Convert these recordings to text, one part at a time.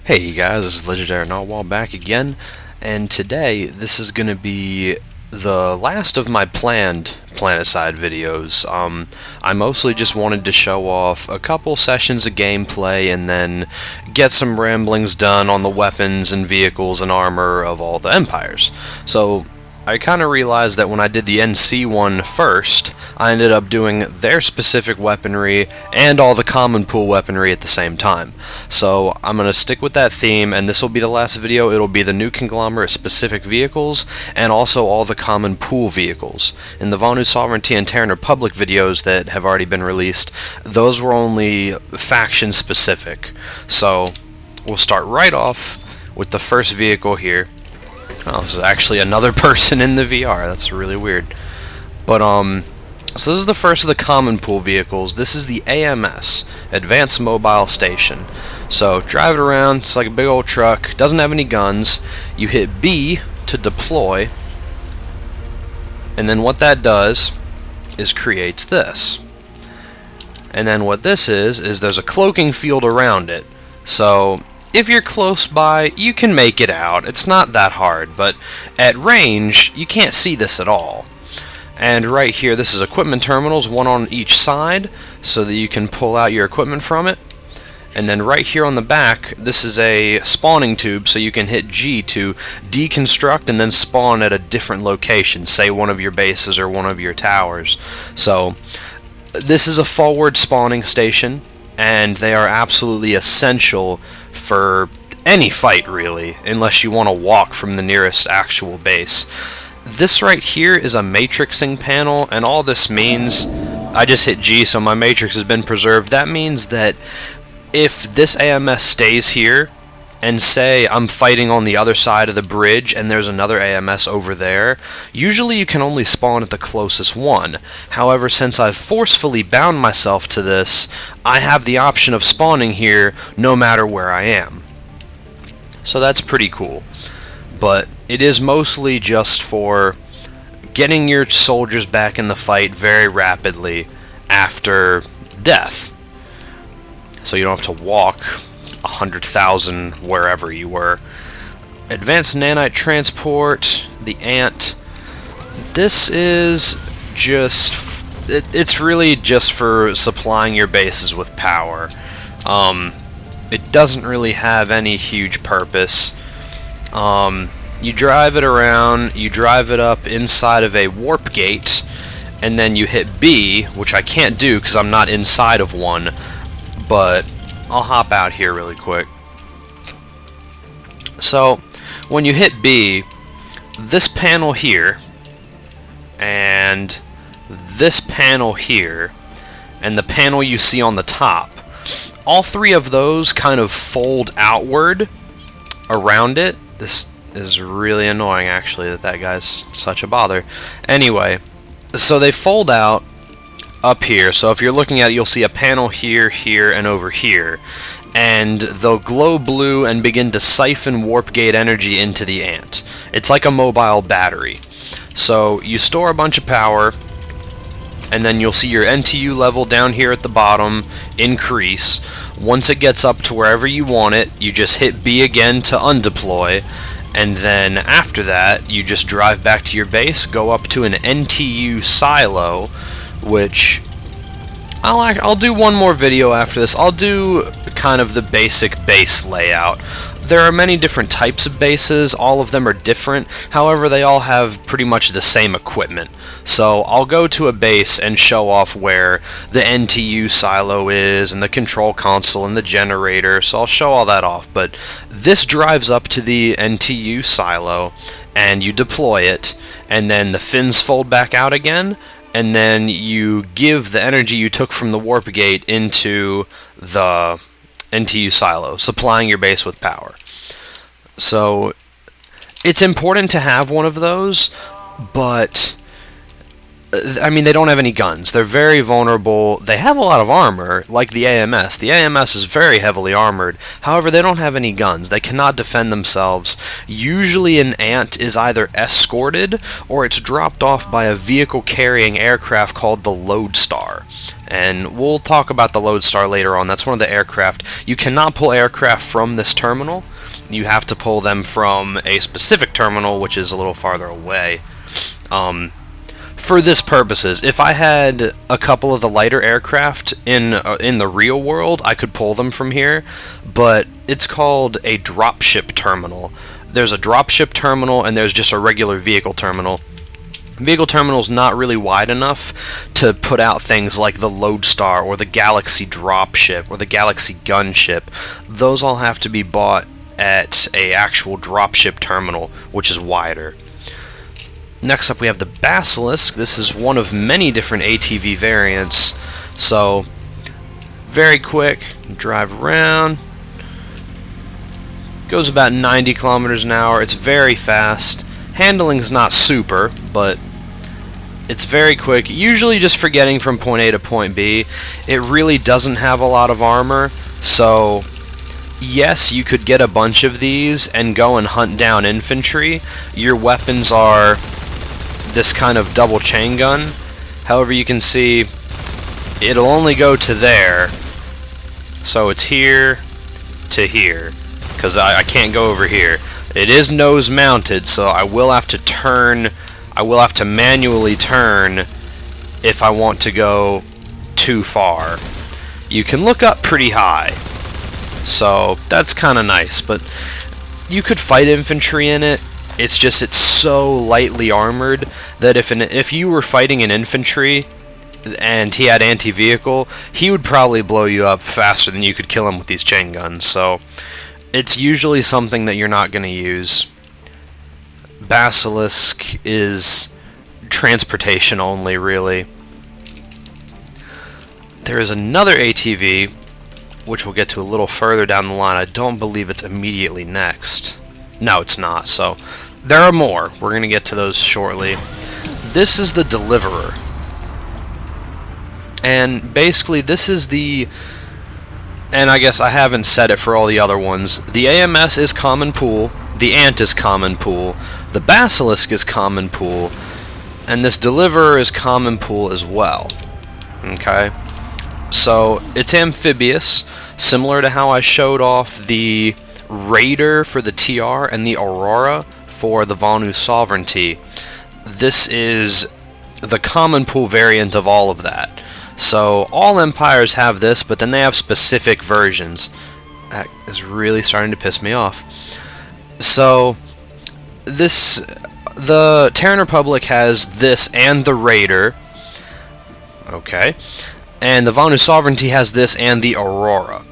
Hey you guys, this is Legendary Narwhal back again, and today this is going to be the last of my planned Planetside videos. I mostly just wanted to show off a couple sessions of gameplay and then get some ramblings done on the weapons and vehicles and armor of all the empires. So I kind of realized that when I did the NC one first, I ended up doing their specific weaponry and all the common pool weaponry at the same time. So I'm going to stick with that theme, and this will be the last video. It'll be the new conglomerate specific vehicles and also all the common pool vehicles. In the Vonu Sovereignty and Terran Republic videos that have already been released, those were only faction specific. So we'll start right off with the first vehicle here. Oh, this is actually another person in the VR. That's really weird. But, so this is the first of the common pool vehicles. This is the AMS, Advanced Mobile Station. So, drive it around. It's like a big old truck. Doesn't have any guns. You hit B to deploy. And then what that does is creates this. And then what this is there's a cloaking field around it. So if you're close by, you can make it out. It's not that hard, but at range, you can't see this at all. And right here, this is equipment terminals, one on each side, so that you can pull out your equipment from it. And then right here on the back, this is a spawning tube, so you can hit G to deconstruct and then spawn at a different location, say one of your bases or one of your towers. So this is a forward spawning station, and they are absolutely essential for any fight, really, unless you want to walk from the nearest actual base. This right here is a matrixing panel, and all this means, I just hit G, so my matrix has been preserved. That means that if this AMS stays here, and say I'm fighting on the other side of the bridge and there's another AMS over there, usually you can only spawn at the closest one. However, since I've forcefully bound myself to this, I have the option of spawning here no matter where I am. So that's pretty cool. But it is mostly just for getting your soldiers back in the fight very rapidly after death. So you don't have to walk 100,000 wherever you were. Advanced nanite transport, the ant. This is just, it's really just for supplying your bases with power. It doesn't really have any huge purpose. You drive it around, you drive it up inside of a warp gate, and then you hit B, which I can't do because I'm not inside of one, but I'll hop out here really quick. So, when you hit B, this panel here, and this panel here, and the panel you see on the top, all three of those kind of fold outward around it. This is really annoying, actually, that guy's such a bother. Anyway, so they fold out up here, so if you're looking at it, you'll see a panel here, here, and over here, and they'll glow blue and begin to siphon warp gate energy into the ant. It's like a mobile battery. So you store a bunch of power, and then you'll see your NTU level down here at the bottom increase. Once it gets up to wherever you want it, you just hit B again to undeploy, and then after that, you just drive back to your base, go up to an NTU silo, which I'll do one more video after this. I'll do kind of the basic base layout. There are many different types of bases, all of them are different, however they all have pretty much the same equipment. So I'll go to a base and show off where the NTU silo is, and the control console, and the generator, so I'll show all that off. But this drives up to the NTU silo, and you deploy it, and then the fins fold back out again, and then you give the energy you took from the warp gate into the NTU silo, supplying your base with power. So it's important to have one of those, but I mean, they don't have any guns. They're very vulnerable. They have a lot of armor, like the AMS. The AMS is very heavily armored. However, they don't have any guns. They cannot defend themselves. Usually an ant is either escorted or it's dropped off by a vehicle-carrying aircraft called the Lodestar. And we'll talk about the Lodestar later on. That's one of the aircraft. You cannot pull aircraft from this terminal. You have to pull them from a specific terminal, which is a little farther away. For this purposes, if I had a couple of the lighter aircraft in the real world, I could pull them from here, but it's called a dropship terminal. There's a dropship terminal and there's just a regular vehicle terminal. Vehicle terminal's not really wide enough to put out things like the Lodestar or the Galaxy dropship or the Galaxy gunship. Those all have to be bought at a actual dropship terminal, which is wider. Next up we have the Basilisk. This is one of many different ATV variants. So, very quick, drive around. Goes about 90 kilometers an hour. It's very fast. Handling's not super, but it's very quick. Usually just for getting from point A to point B. It really doesn't have a lot of armor, so yes, you could get a bunch of these and go and hunt down infantry. Your weapons are this kind of double chain gun. However, you can see it'll only go to there, so it's here to here, because I can't go over here. It is nose mounted, so I will have to turn, I will have to manually turn if I want to go too far. You can look up pretty high, so that's kind of nice, but you could fight infantry in it. It's just it's so lightly armored that if you were fighting an infantry and he had anti-vehicle, he would probably blow you up faster than you could kill him with these chain guns. So it's usually something that you're not going to use. Basilisk is transportation only, really. There is another ATV, which we'll get to a little further down the line. I don't believe it's immediately next. No, it's not. So there are more. We're going to get to those shortly. This is the Deliverer. And basically this is the... And I guess I haven't said it for all the other ones. The AMS is common pool. The Ant is common pool. The Basilisk is common pool. And this Deliverer is common pool as well. Okay? So it's amphibious, similar to how I showed off the Raider for the TR and the Aurora for the Vanu Sovereignty. This is the common pool variant of all of that. So all empires have this, but then they have specific versions. That is really starting to piss me off. So the Terran Republic has this and the Raider. Okay. And the Vanu Sovereignty has this and the Aurora.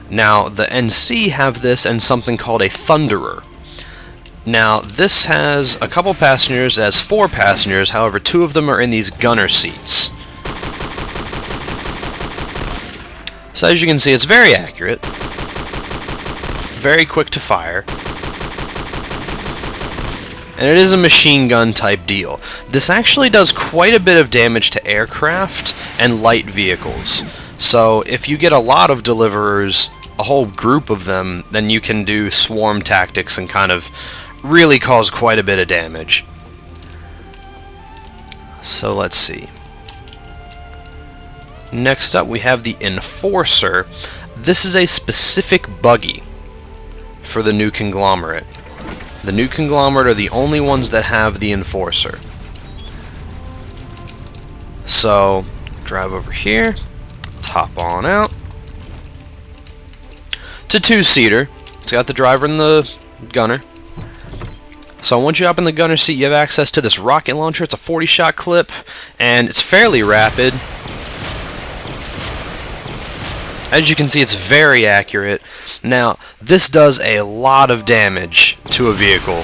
Now, the NC have this and something called a Thunderer. Now, this has a couple passengers, it has 4 passengers, however, 2 of them are in these gunner seats. So as you can see, it's very accurate, very quick to fire, and it is a machine gun type deal. This actually does quite a bit of damage to aircraft and light vehicles. So if you get a lot of Deliverers, a whole group of them, then you can do swarm tactics and kind of really cause quite a bit of damage. So let's see. Next up we have the Enforcer. This is a specific buggy for the new conglomerate. The new conglomerate are the only ones that have the Enforcer. So, drive over here. Let's hop on out. It's a 2-seater. It's got the driver and the gunner. So once you hop in the gunner seat, you have access to this rocket launcher. It's a 40-shot clip, and it's fairly rapid. As you can see, it's very accurate. Now, this does a lot of damage to a vehicle.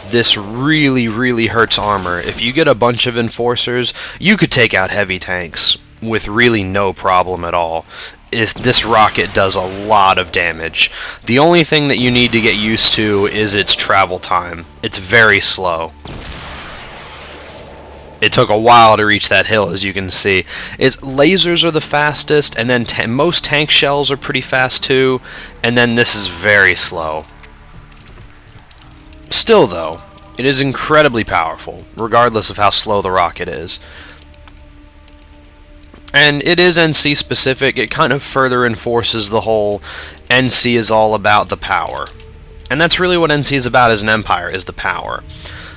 This really, really hurts armor. If you get a bunch of Enforcers, you could take out heavy tanks with really no problem at all. This rocket does a lot of damage. The only thing that you need to get used to is its travel time. It's very slow. it took a while to reach that hill, as you can see. Lasers are the fastest, and then most tank shells are pretty fast too, and then this is very slow. Still though, it is incredibly powerful, regardless of how slow the rocket is. And it is NC specific. It kind of further enforces the whole NC is all about the power. And that's really what NC is about as an Empire, is the power.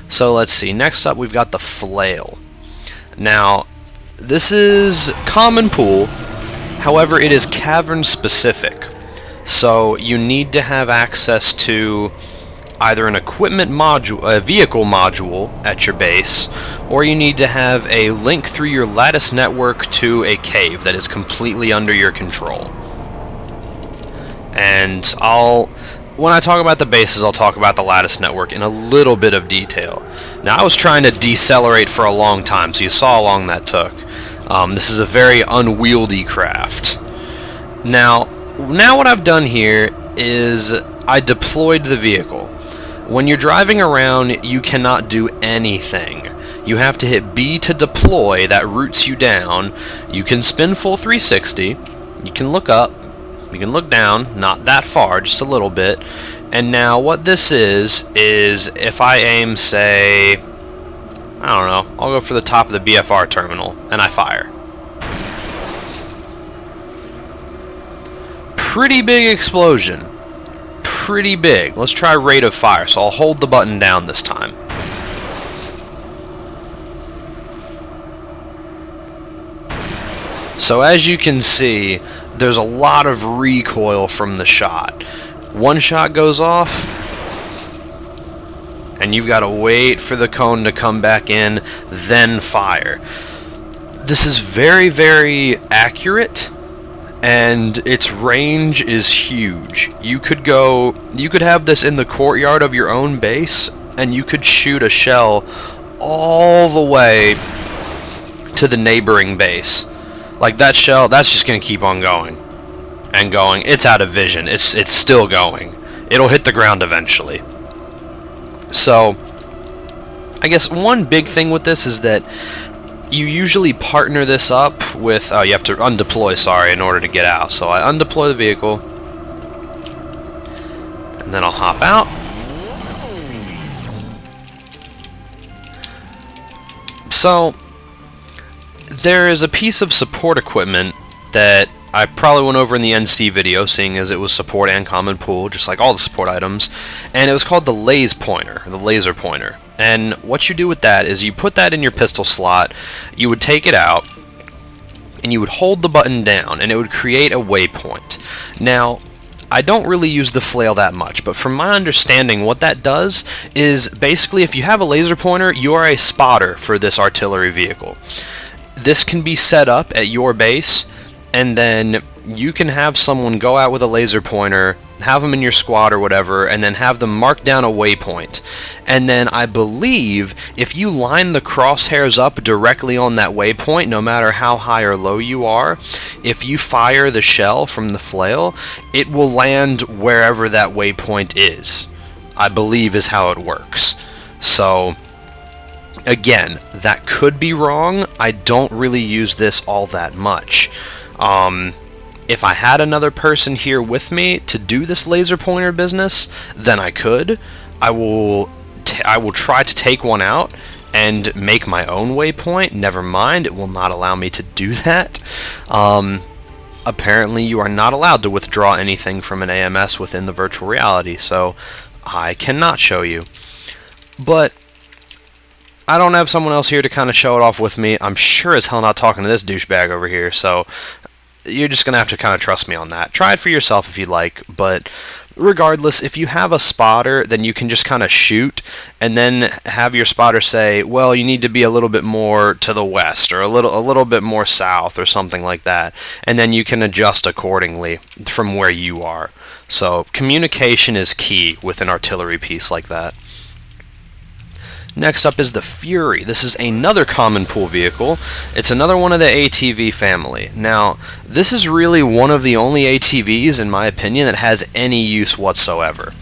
So let's see, next up we've got the Flail. Now, this is common pool, however it is cavern specific. So you need to have access to either an equipment module, a vehicle module at your base, or you need to have a link through your lattice network to a cave that is completely under your control. And when I talk about the bases, I'll talk about the lattice network in a little bit of detail. Now, I was trying to decelerate for a long time, so you saw how long that took. This is a very unwieldy craft. Now what I've done here is I deployed the vehicle. When you're driving around, you cannot do anything. You have to hit B to deploy. That routes you down. You can spin full 360. You can look up. You can look down. Not that far, just a little bit. And now what this is if I aim, say, I don't know, I'll go for the top of the BFR terminal, and I fire. Pretty big explosion. Pretty big. Let's try rate of fire, so I'll hold the button down this time. So as you can see, there's a lot of recoil from the shot. One shot goes off, and you've got to wait for the cone to come back in, then fire. This is very, very accurate, and its range is huge. You could have this in the courtyard of your own base, and you could shoot a shell all the way to the neighboring base. Like, that shell, that's just going to keep on going and going. It's out of vision. It's still going. It'll hit the ground eventually. So, I guess one big thing with this is that you usually partner this up with, you have to undeploy, sorry, in order to get out. So I undeploy the vehicle, and then I'll hop out. So, there is a piece of support equipment that I probably went over in the NC video, seeing as it was support and common pool, just like all the support items, and it was called the laser pointer. And what you do with that is you put that in your pistol slot, you would take it out, and you would hold the button down, and it would create a waypoint. Now, I don't really use the flail that much, but from my understanding, what that does is basically if you have a laser pointer, you are a spotter for this artillery vehicle. This can be set up at your base, and then you can have someone go out with a laser pointer, have them in your squad or whatever, and then have them mark down a waypoint. And then I believe if you line the crosshairs up directly on that waypoint, no matter how high or low you are, if you fire the shell from the flail, it will land wherever that waypoint is, I believe is how it works. So, again, that could be wrong. I don't really use this all that much. If I had another person here with me to do this laser pointer business, then I could. I will try to take one out and make my own waypoint. Never mind, it will not allow me to do that. Apparently you are not allowed to withdraw anything from an AMS within the virtual reality, so I cannot show you. But I don't have someone else here to kind of show it off with me. I'm sure as hell not talking to this douchebag over here, so you're just going to have to kind of trust me on that. Try it for yourself if you'd like, but regardless, if you have a spotter, then you can just kind of shoot, and then have your spotter say, well, you need to be a little bit more to the west, or a little bit more south, or something like that, and then you can adjust accordingly from where you are. So communication is key with an artillery piece like that. Next up is the Fury. This is another common pool vehicle. It's another one of the ATV family. Now, this is really one of the only ATVs, in my opinion, that has any use whatsoever.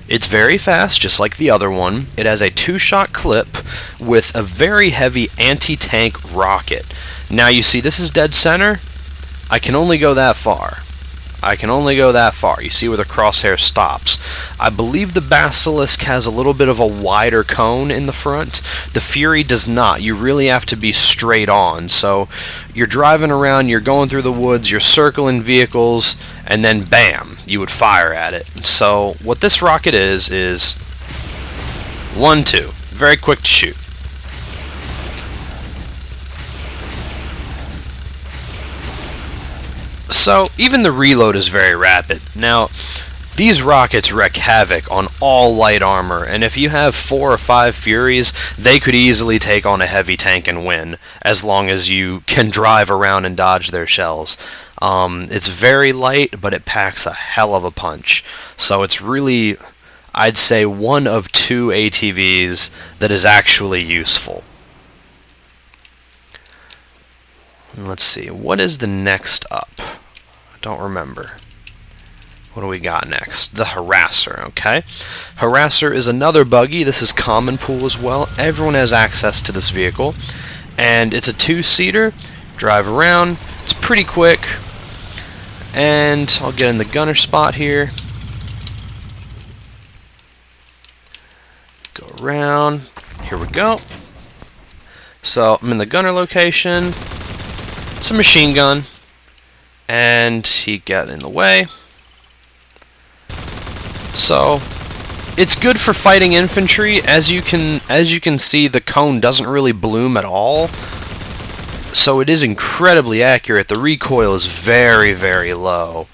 It's very fast, just like the other one. It has a 2-shot clip with a very heavy anti-tank rocket. Now you see this is dead center. I can only go that far. I can only go that far. You see where the crosshair stops. I believe the Basilisk has a little bit of a wider cone in the front. The Fury does not. You really have to be straight on. So you're driving around, you're going through the woods, you're circling vehicles, and then bam, you would fire at it. So what this rocket is 1-2. Very quick to shoot. So, even the reload is very rapid. Now, these rockets wreak havoc on all light armor, and if you have 4 or 5 Furies, they could easily take on a heavy tank and win, as long as you can drive around and dodge their shells. It's very light, but it packs a hell of a punch. So it's really, I'd say, one of 2 ATVs that is actually useful. Let's see, what is the next up? I don't remember. What do we got next? The Harasser, okay? Harasser is another buggy. This is common pool as well. Everyone has access to this vehicle. And it's a 2-seater. Drive around. It's pretty quick. And I'll get in the gunner spot here. Go around. Here we go. So I'm in the gunner location. It's a machine gun, and he got in the way. So it's good for fighting infantry. As you can see, the cone doesn't really bloom at all, so it is incredibly accurate. The recoil is very, very low.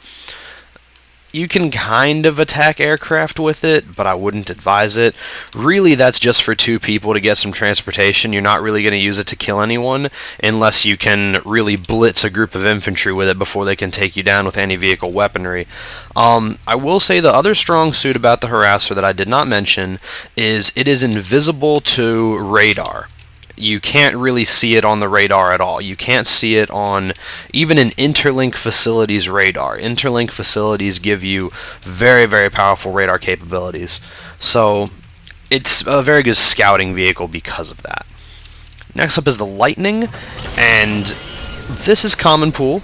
You can kind of attack aircraft with it, but I wouldn't advise it. Really, that's just for 2 people to get some transportation. You're not really going to use it to kill anyone unless you can really blitz a group of infantry with it before they can take you down with anti-vehicle weaponry. I will say the other strong suit about the Harasser that I did not mention is it is invisible to radar. You can't really see it on the radar at all. You can't see it on even an interlink facility's radar. Interlink facilities give you very, very powerful radar capabilities. So it's a very good scouting vehicle because of that. Next up is the Lightning, and this is common pool.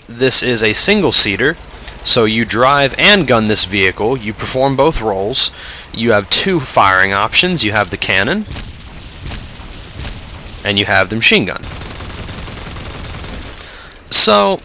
This is a single-seater, so you drive and gun this vehicle. You perform both roles. You have 2 firing options. You have the cannon, and you have the machine gun. So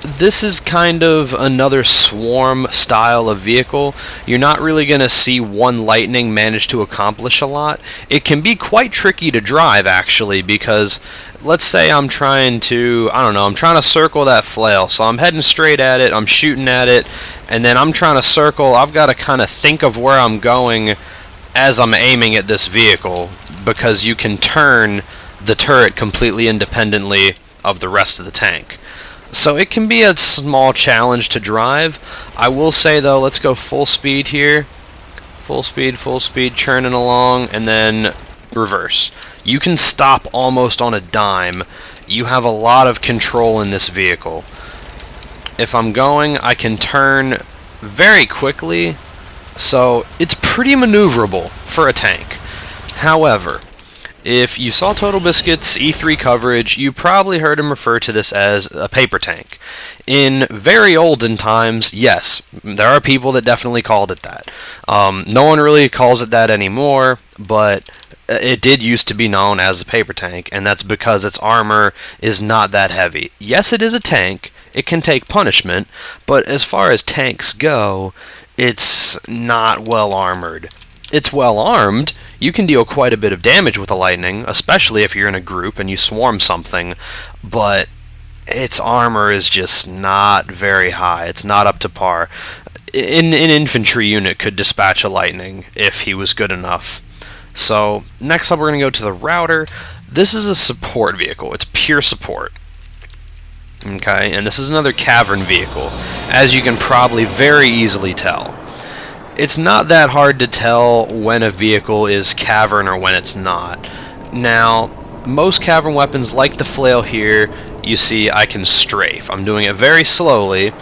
this is kind of another swarm style of vehicle. You're not really going to see one Lightning manage to accomplish a lot. It can be quite tricky to drive, actually, because let's say I'm trying to, I'm trying to circle that flail. So I'm heading straight at it, I'm shooting at it, and then I'm trying to circle. I've got to kind of think of where I'm going as I'm aiming at this vehicle, because you can turn the turret completely independently of the rest of the tank. So it can be a small challenge to drive. I will say though, let's go full speed here. Full speed, churning along, and then reverse. You can stop almost on a dime. You have a lot of control in this vehicle. If I'm going, I can turn very quickly, so it's pretty maneuverable for a tank. However, if you saw Total Biscuit's E3 coverage, you probably heard him refer to this as a paper tank. In very olden times, yes, there are people that definitely called it that. No one really calls it that anymore, but it did used to be known as a paper tank, and that's because its armor is not that heavy. Yes, it is a tank, it can take punishment, but as far as tanks go, it's not well armored. It's well armed. You can deal quite a bit of damage with a Lightning, especially if you're in a group and you swarm something, but its armor is just not very high. It's not up to par. An infantry unit could dispatch a Lightning if he was good enough. So next up we're going to go to the Router. This is a support vehicle. It's pure support. Okay, and this is another cavern vehicle, as you can probably very easily tell. It's not that hard to tell when a vehicle is cavern or when it's not. Now, most cavern weapons, like the flail here, you see I can strafe. I'm doing it very slowly,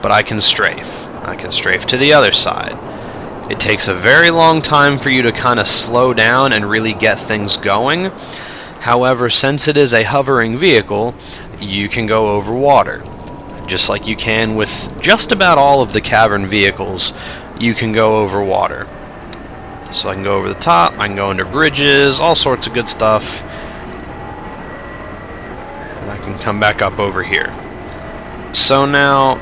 but I can strafe. I can strafe to the other side. It takes a very long time for you to kind of slow down and really get things going. However, since it is a hovering vehicle, you can go over water. Just like you can with just about all of the cavern vehicles, you can go over water. So I can go over the top, I can go under bridges, all sorts of good stuff. And I can come back up over here. So now,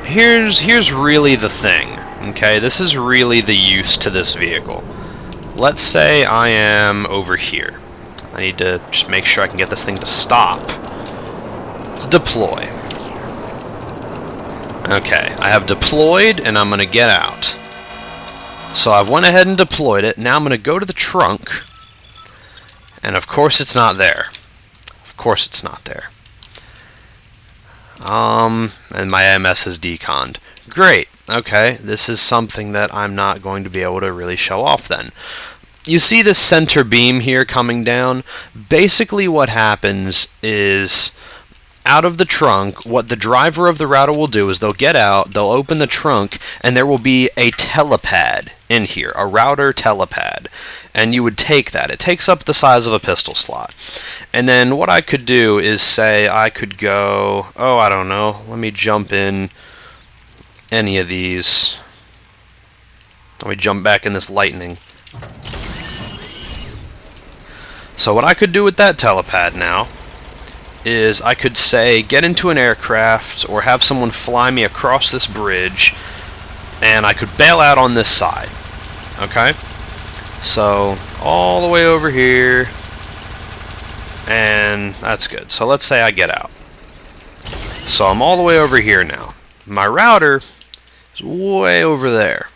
here's really the thing. Okay, this is really the use to this vehicle. Let's say I am over here. I need to just make sure I can get this thing to stop. Let's deploy. Okay, I have deployed and I'm going to get out. So I've went ahead and deployed it. Now I'm going to go to the trunk. And of course it's not there. Of course it's not there. And my MS is deconned. Great. Okay, this is something that I'm not going to be able to really show off then. You see this center beam here coming down? Basically what happens is, out of the trunk, what the driver of the router will do is they'll get out, they'll open the trunk, and there will be a telepad in here, a router telepad. And you would take that. It takes up the size of a pistol slot. And then what I could do is say I could go, oh, I don't know, let me jump in any of these. Let me jump back in this lightning. So what I could do with that telepad now is I could say get into an aircraft or have someone fly me across this bridge, and I could bail out on this side. Okay? So all the way over here, and that's good. So let's say I get out. So I'm all the way over here now. My router is way over there.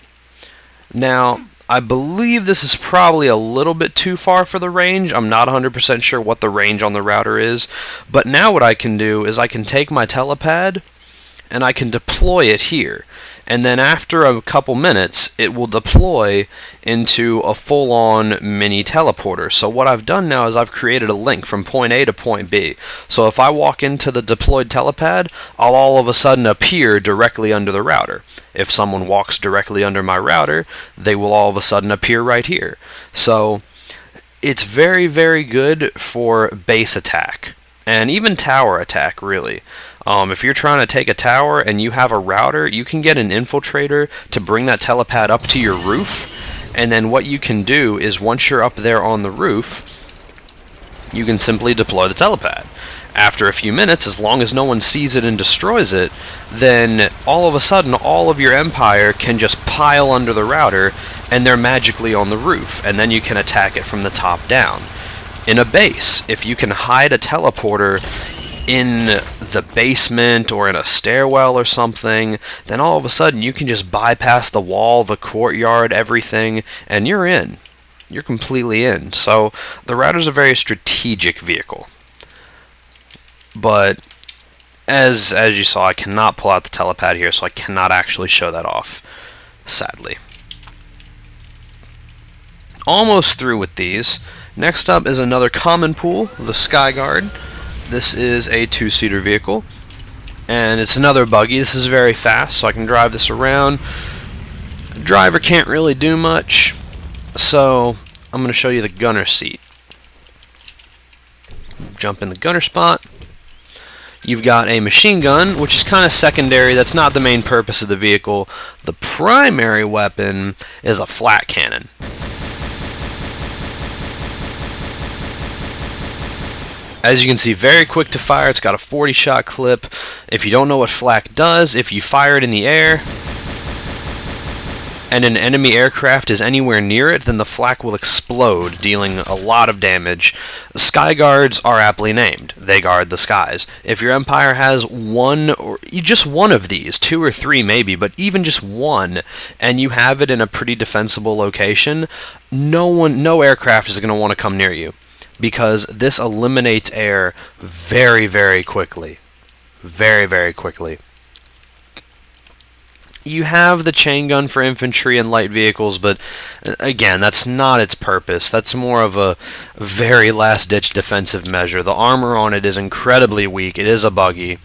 Now, I believe this is probably a little bit too far for the range. I'm not 100% sure what the range on the router is. But now what I can do is I can take my telepad and I can deploy it here. And then after a couple minutes, it will deploy into a full-on mini teleporter. So what I've done now is I've created a link from point A to point B. So if I walk into the deployed telepad, I'll all of a sudden appear directly under the router. If someone walks directly under my router, they will all of a sudden appear right here. So it's very, very good for base attack. And even tower attack, really. If you're trying to take a tower and you have a router, you can get an infiltrator to bring that telepad up to your roof. And then what you can do is once you're up there on the roof, you can simply deploy the telepad. After a few minutes, as long as no one sees it and destroys it, then all of a sudden all of your empire can just pile under the router and they're magically on the roof. And then you can attack it from the top down. In a base, if you can hide a teleporter in the basement or in a stairwell or something, then all of a sudden you can just bypass the wall, the courtyard, everything, and you're in. You're completely in. So the router's a very strategic vehicle. But as you saw, I cannot pull out the telepad here, so I cannot actually show that off, sadly. Almost through with these. Next up is another common pool, the Skyguard. This is a two-seater vehicle, and it's another buggy. This is very fast, so I can drive this around. The driver can't really do much, so I'm going to show you the gunner seat. Jump in the gunner spot. You've got a machine gun, which is kind of secondary. That's not the main purpose of the vehicle. The primary weapon is a flat cannon. As you can see, very quick to fire. It's got a 40-shot clip. If you don't know what flak does, if you fire it in the air and an enemy aircraft is anywhere near it, then the flak will explode, dealing a lot of damage. Sky guards are aptly named. They guard the skies. If your empire has one, or just one of these, 2 or 3 maybe, but even just one, and you have it in a pretty defensible location, no aircraft is going to want to come near you, because this eliminates air very, very quickly. Very, very quickly. You have the chain gun for infantry and light vehicles, but again, that's not its purpose. That's more of a very last-ditch defensive measure. The armor on it is incredibly weak. It is a buggy.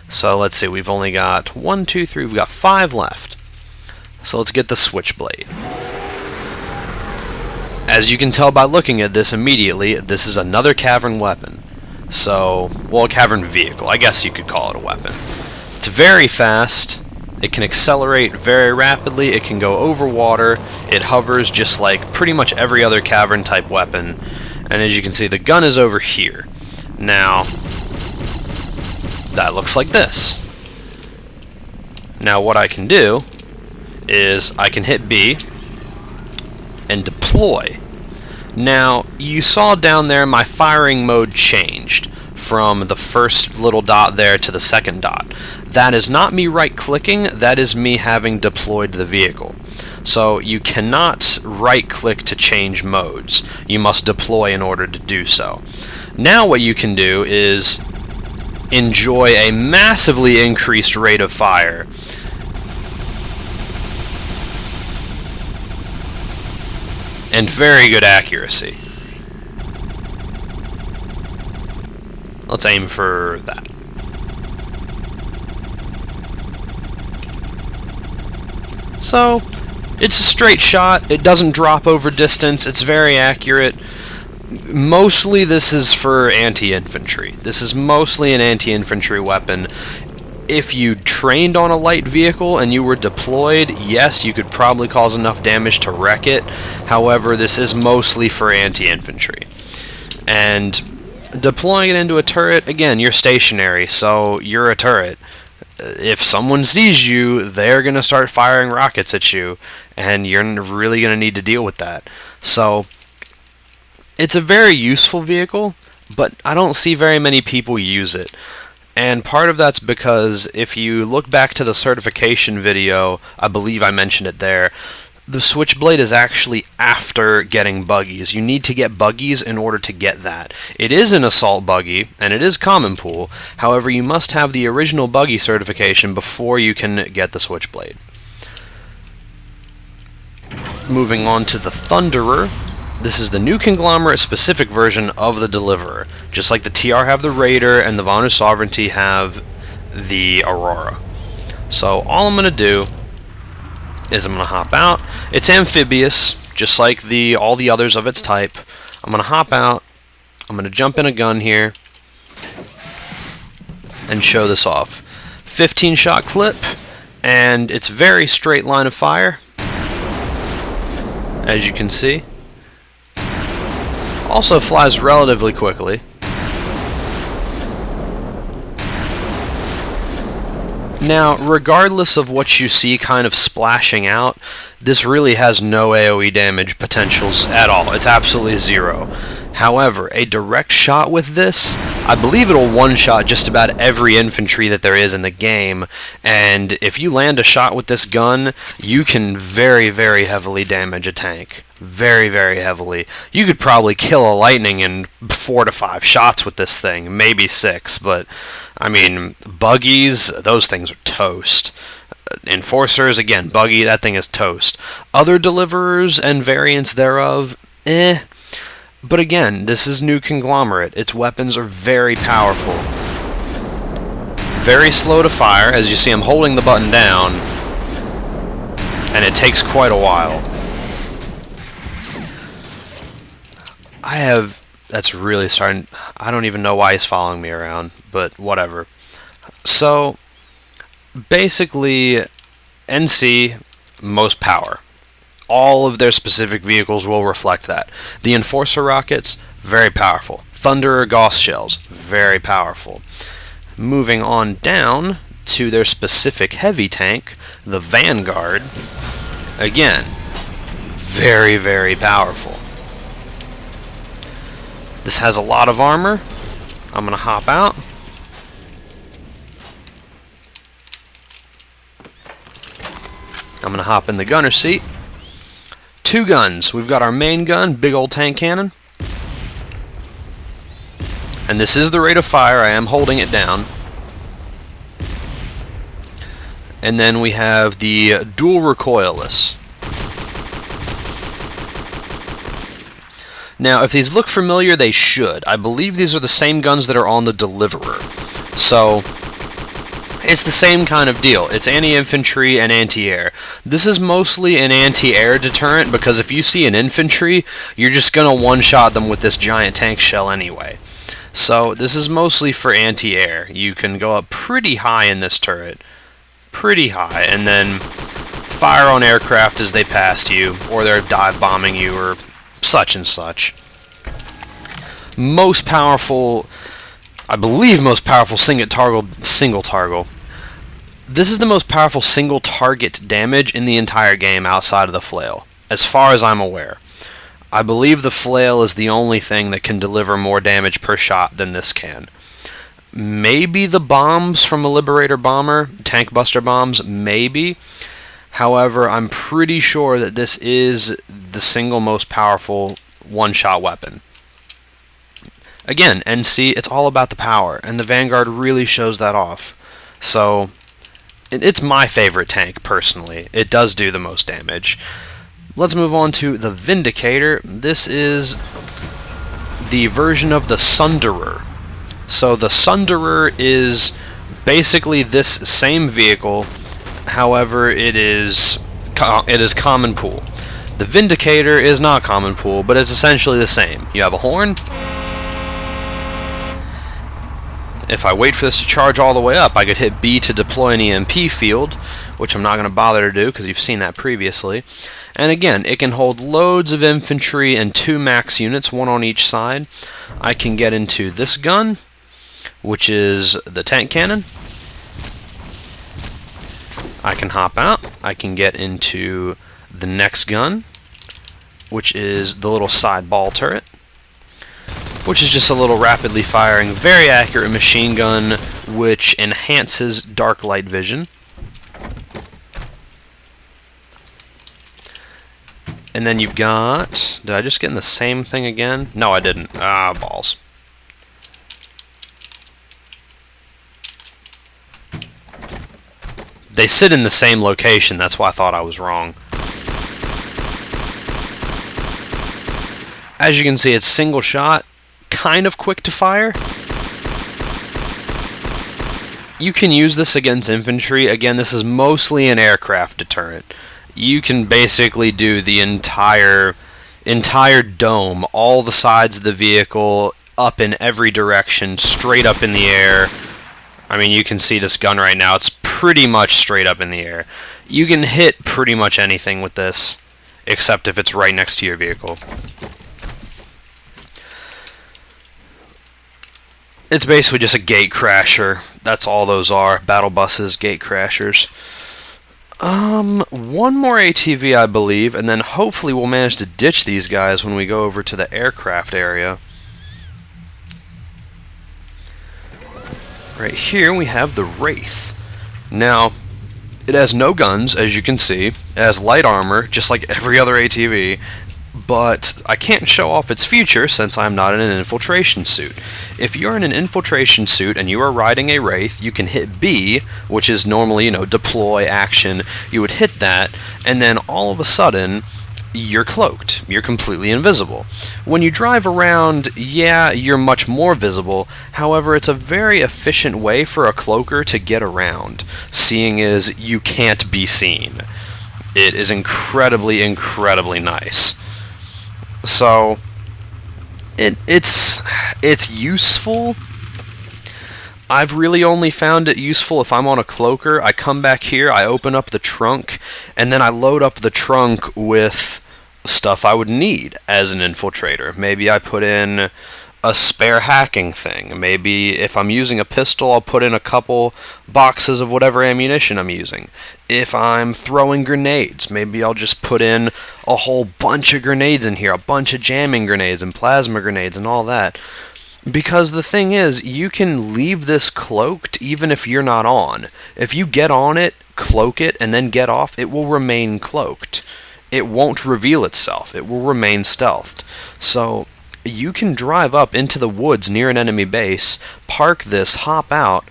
So let's see, we've only got 1, 2, 3, we've got 5 left. So let's get the Switchblade. As you can tell by looking at this immediately, this is another cavern weapon. So, well, a cavern vehicle. I guess you could call it a weapon. It's very fast. It can accelerate very rapidly. It can go over water. It hovers just like pretty much every other cavern type weapon. And as you can see, the gun is over here. Now, that looks like this. Now what I can do is I can hit B and deploy. Now, you saw down there my firing mode changed from the first little dot there to the second dot. That is not me right-clicking, that is me having deployed the vehicle. So you cannot right-click to change modes. You must deploy in order to do so. Now what you can do is enjoy a massively increased rate of fire. And very good accuracy. Let's aim for that. So, it's a straight shot. It doesn't drop over distance. It's very accurate. Mostly this is for anti-infantry. This is mostly an anti-infantry weapon. If you trained on a light vehicle and you were deployed, yes, you could probably cause enough damage to wreck it. However, this is mostly for anti-infantry. And deploying it into a turret, again, you're stationary, so you're a turret. If someone sees you, they're going to start firing rockets at you, and you're really going to need to deal with that. So, it's a very useful vehicle, but I don't see very many people use it. And part of that's because if you look back to the certification video, I believe I mentioned it there, the Switchblade is actually after getting buggies. You need to get buggies in order to get that. It is an assault buggy, and it is common pool. However, you must have the original buggy certification before you can get the Switchblade. Moving on to the Thunderer. This is the new conglomerate specific version of the Deliverer. Just like the TR have the Raider and the Von Sovereignty have the Aurora. So all I'm going to do is I'm going to hop out. It's amphibious, just like all the others of its type. I'm going to hop out. I'm going to jump in a gun here and show this off. 15 shot clip, and it's very straight line of fire, as you can see. Also flies relatively quickly. Now, regardless of what you see kind of splashing out, this really has no AoE damage potentials at all. It's absolutely zero. However, a direct shot with this, I believe it'll one-shot just about every infantry that there is in the game, and if you land a shot with this gun, you can very, very heavily damage a tank. Very, very heavily. You could probably kill a lightning in 4 to 5 shots with this thing, maybe 6, but, I mean, buggies, those things are toast. Enforcers, again, buggy, that thing is toast. Other deliverers and variants thereof, eh. But again, this is new conglomerate. Its weapons are very powerful. Very slow to fire. As you see, I'm holding the button down, and it takes quite a while. That's really starting, I don't even know why he's following me around, but whatever. So, basically, NC, most power. All of their specific vehicles will reflect that. The Enforcer rockets, very powerful. Thunderer Gauss shells, very powerful. Moving on down to their specific heavy tank, the Vanguard, again, very, very powerful. This has a lot of armor. I'm going to hop out. I'm going to hop in the gunner seat. 2 guns. We've got our main gun, big old tank cannon. And this is the rate of fire. I am holding it down. And then we have the dual recoilless. Now, if these look familiar, they should. I believe these are the same guns that are on the Deliverer. So, It's the same kind of deal. It's anti-infantry and anti-air. This is mostly an anti-air deterrent because if you see an infantry, you're just going to one-shot them with this giant tank shell anyway. So this is mostly for anti-air. You can go up pretty high in this turret. Pretty high. And then fire on aircraft as they pass you, or they're dive bombing you, or such and such. Most powerful... I believe most powerful single target. This is the most powerful single target damage in the entire game outside of the flail, as far as I'm aware. I believe the flail is the only thing that can deliver more damage per shot than this can. Maybe the bombs from a Liberator bomber, tank buster bombs, maybe. However, I'm pretty sure that this is the single most powerful one-shot weapon. Again, NC, it's all about the power, and the Vanguard really shows that off. So, it's my favorite tank, personally. It does do the most damage. Let's move on to the Vindicator. This is the version of the Thunderer. So, the Thunderer is basically this same vehicle, however, it is common pool. The Vindicator is not common pool, but it's essentially the same. You have a horn. If I wait for this to charge all the way up, I could hit B to deploy an EMP field, which I'm not going to bother to do because you've seen that previously. And again, it can hold loads of infantry and 2 max units, 1 on each side. I can get into this gun, which is the tank cannon. I can hop out. I can get into the next gun, which is the little side ball turret, which is just a little rapidly firing, very accurate machine gun, which enhances dark light vision. And then you've got... Did I just get in the same thing again? No, I didn't. Ah, balls. They sit in the same location, that's why I thought I was wrong. As you can see, it's single shot. Kind of quick to fire. You can use this against infantry. Again, this is mostly an aircraft deterrent. You can basically do the entire dome, all the sides of the vehicle, up in every direction, straight up in the air. I mean, you can see this gun right now. It's pretty much straight up in the air. You can hit pretty much anything with this, except if it's right next to your vehicle. It's basically just a gate crasher. That's all those are. Battle buses, gate crashers. One more ATV, I believe, and then hopefully we'll manage to ditch these guys when we go over to the aircraft area. Right here we have the Wraith. Now, it has no guns, as you can see. It has light armor, just like every other ATV. But I can't show off its feature since I'm not in an infiltration suit. If you're in an infiltration suit and you are riding a Wraith, you can hit B, which is normally, deploy, action. You would hit that, and then all of a sudden, you're cloaked. You're completely invisible. When you drive around, yeah, you're much more visible. However, it's a very efficient way for a cloaker to get around, seeing as you can't be seen. It is incredibly, incredibly nice. So, it's useful. I've really only found it useful if I'm on a cloaker. I come back here, I open up the trunk, and then I load up the trunk with stuff I would need as an infiltrator. Maybe I put in a spare hacking thing. Maybe if I'm using a pistol, I'll put in a couple boxes of whatever ammunition I'm using. If I'm throwing grenades, maybe I'll just put in a whole bunch of grenades in here, a bunch of jamming grenades and plasma grenades and all that. Because the thing is, you can leave this cloaked even if you're not on. If you get on it, cloak it, and then get off, it will remain cloaked. It won't reveal itself. It will remain stealthed. So you can drive up into the woods near an enemy base, park this, hop out,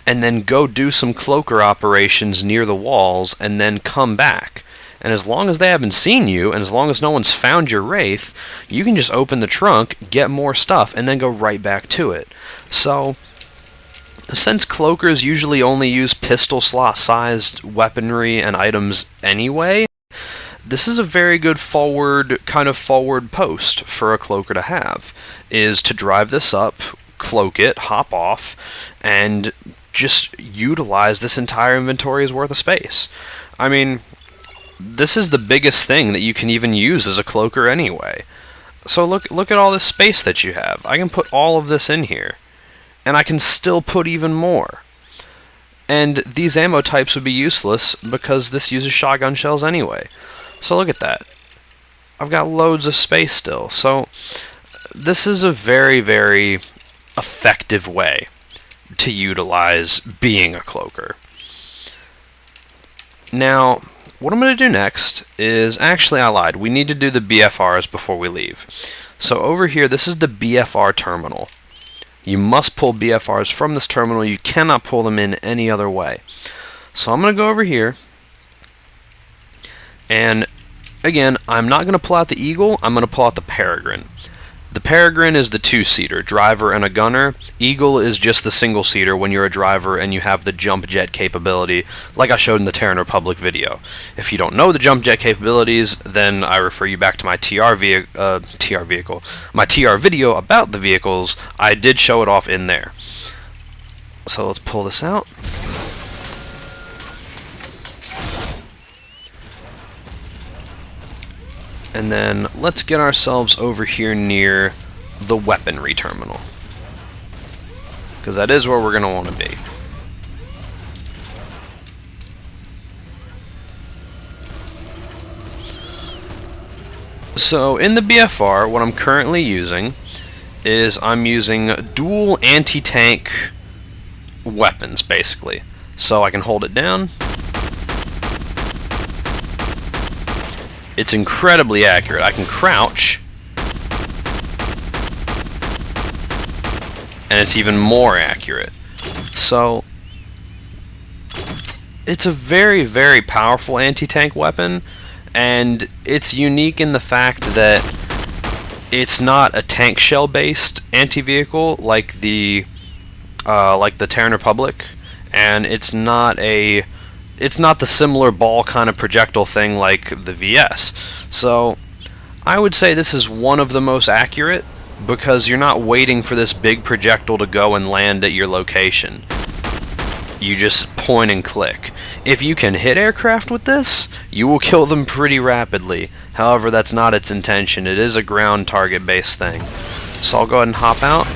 and then go do some cloaker operations near the walls, and then come back. And as long as they haven't seen you, and as long as no one's found your Wraith, you can just open the trunk, get more stuff, and then go right back to it. So, Since cloakers usually only use pistol slot sized weaponry and items anyway, this is a very good forward post for a cloaker to have, is to drive this up, cloak it, hop off, and just utilize this entire inventory's worth of space. I mean, this is the biggest thing that you can even use as a cloaker anyway. So look at all this space that you have. I can put all of this in here, and I can still put even more. And these ammo types would be useless because this uses shotgun shells anyway. So look at that. I've got loads of space still. So this is a very, very effective way to utilize being a cloaker. Now, what I'm going to do next is, actually I lied, we need to do the BFRs before we leave. So over here, this is the BFR terminal. You must pull BFRs from this terminal. You cannot pull them in any other way. So I'm going to go over here, and again, I'm not going to pull out the Eagle, I'm going to pull out the Peregrine. The Peregrine is the two-seater, driver and a gunner. Eagle is just the single-seater when you're a driver and you have the jump jet capability, like I showed in the Terran Republic video. If you don't know the jump jet capabilities, then I refer you back to my TR video about the vehicles. I did show it off in there. So let's pull this out. And then let's get ourselves over here near the weaponry terminal, because that is where we're going to want to be. So in the BFR, what I'm currently using is I'm using dual anti-tank weapons, basically. So I can hold it down. It's incredibly accurate. I can crouch, and it's even more accurate. So it's a very, very powerful anti-tank weapon, and it's unique in the fact that it's not a tank shell based anti-vehicle like the Terran Republic, and it's not the similar ball kind of projectile thing like the VS. So I would say this is one of the most accurate, because you're not waiting for this big projectile to go and land at your location. You just point and click. If you can hit aircraft with this, you will kill them pretty rapidly. However, that's not its intention. It is a ground target based thing. So I'll go ahead and hop out.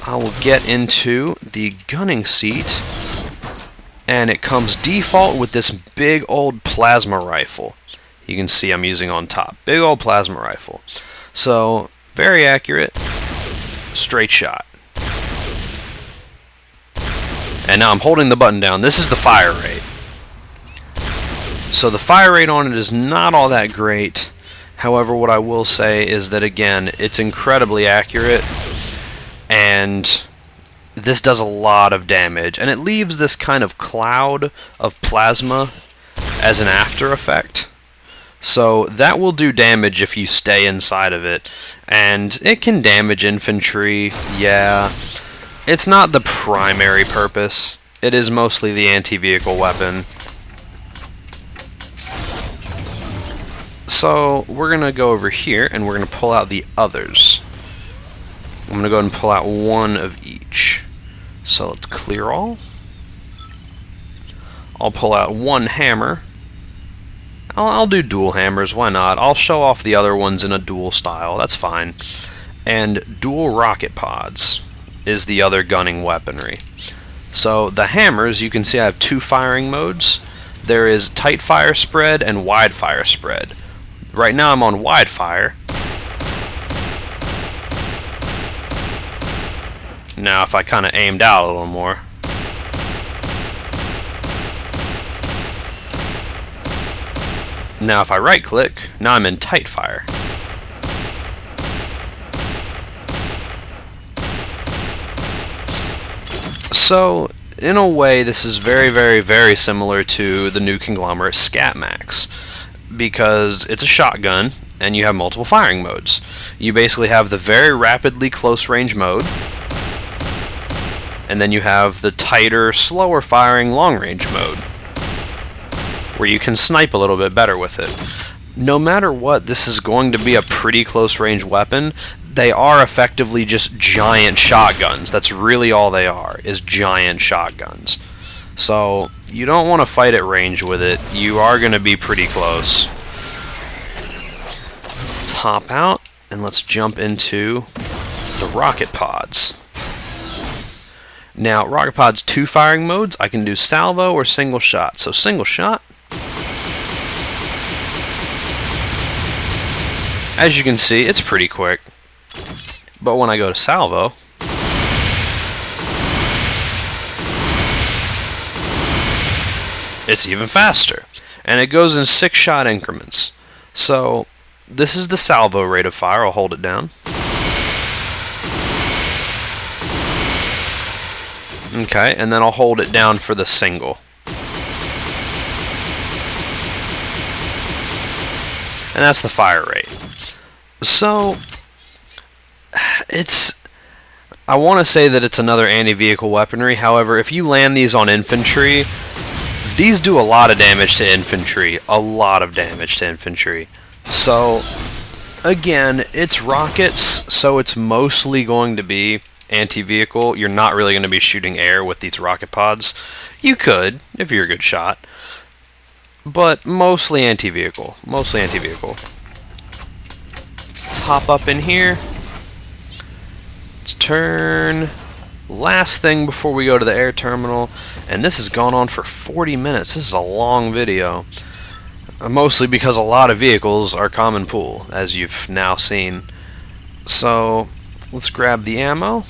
I will get into the gunning seat, and it comes default with this big old plasma rifle. You can see I'm using on top. Big old plasma rifle. So, very accurate, straight shot. And now I'm holding the button down. This is the fire rate. So the fire rate on it is not all that great. However, what I will say is that, again, it's incredibly accurate, and this does a lot of damage, and it leaves this kind of cloud of plasma as an after effect. So that will do damage if you stay inside of it, and it can damage infantry, yeah. It's not the primary purpose. It is mostly the anti-vehicle weapon. So we're going to go over here, and we're going to pull out the others. I'm going to go ahead and pull out one of each. So let's clear all. I'll pull out one hammer. I'll do dual hammers, why not? I'll show off the other ones in a dual style, that's fine. And dual rocket pods is the other gunning weaponry. So the hammers, you can see I have two firing modes. There is tight fire spread and wide fire spread. Right now I'm on wide fire. Now if I kind of aimed out a little more, now if I right click, now I'm in tight fire. So in a way this is very, very, very similar to the new conglomerate Scat Max, because it's a shotgun and you have multiple firing modes. You basically have the very rapidly close range mode, And then you have the tighter, slower firing long-range mode, where you can snipe a little bit better with it. No matter what, this is going to be a pretty close-range weapon. They are effectively just giant shotguns. That's really all they are, is giant shotguns. So, you don't want to fight at range with it. You are going to be pretty close. Let's hop out, and let's jump into the rocket pods. Now, rocket pods, 2 firing modes. I can do salvo or single shot. So, single shot. As you can see, it's pretty quick. But when I go to salvo, it's even faster. And it goes in 6-shot increments. So, this is the salvo rate of fire. I'll hold it down. Okay, and then I'll hold it down for the single. And that's the fire rate. So, I want to say that it's another anti-vehicle weaponry. However, if you land these on infantry, these do a lot of damage to infantry. A lot of damage to infantry. So, again, it's rockets, so it's mostly going to be anti-vehicle. You're not really going to be shooting air with these rocket pods. You could, if you're a good shot. But mostly anti-vehicle. Mostly anti-vehicle. Let's hop up in here. Let's turn. Last thing before we go to the air terminal. And this has gone on for 40 minutes. This is a long video. Mostly because a lot of vehicles are common pool, as you've now seen. So, let's grab the ammo.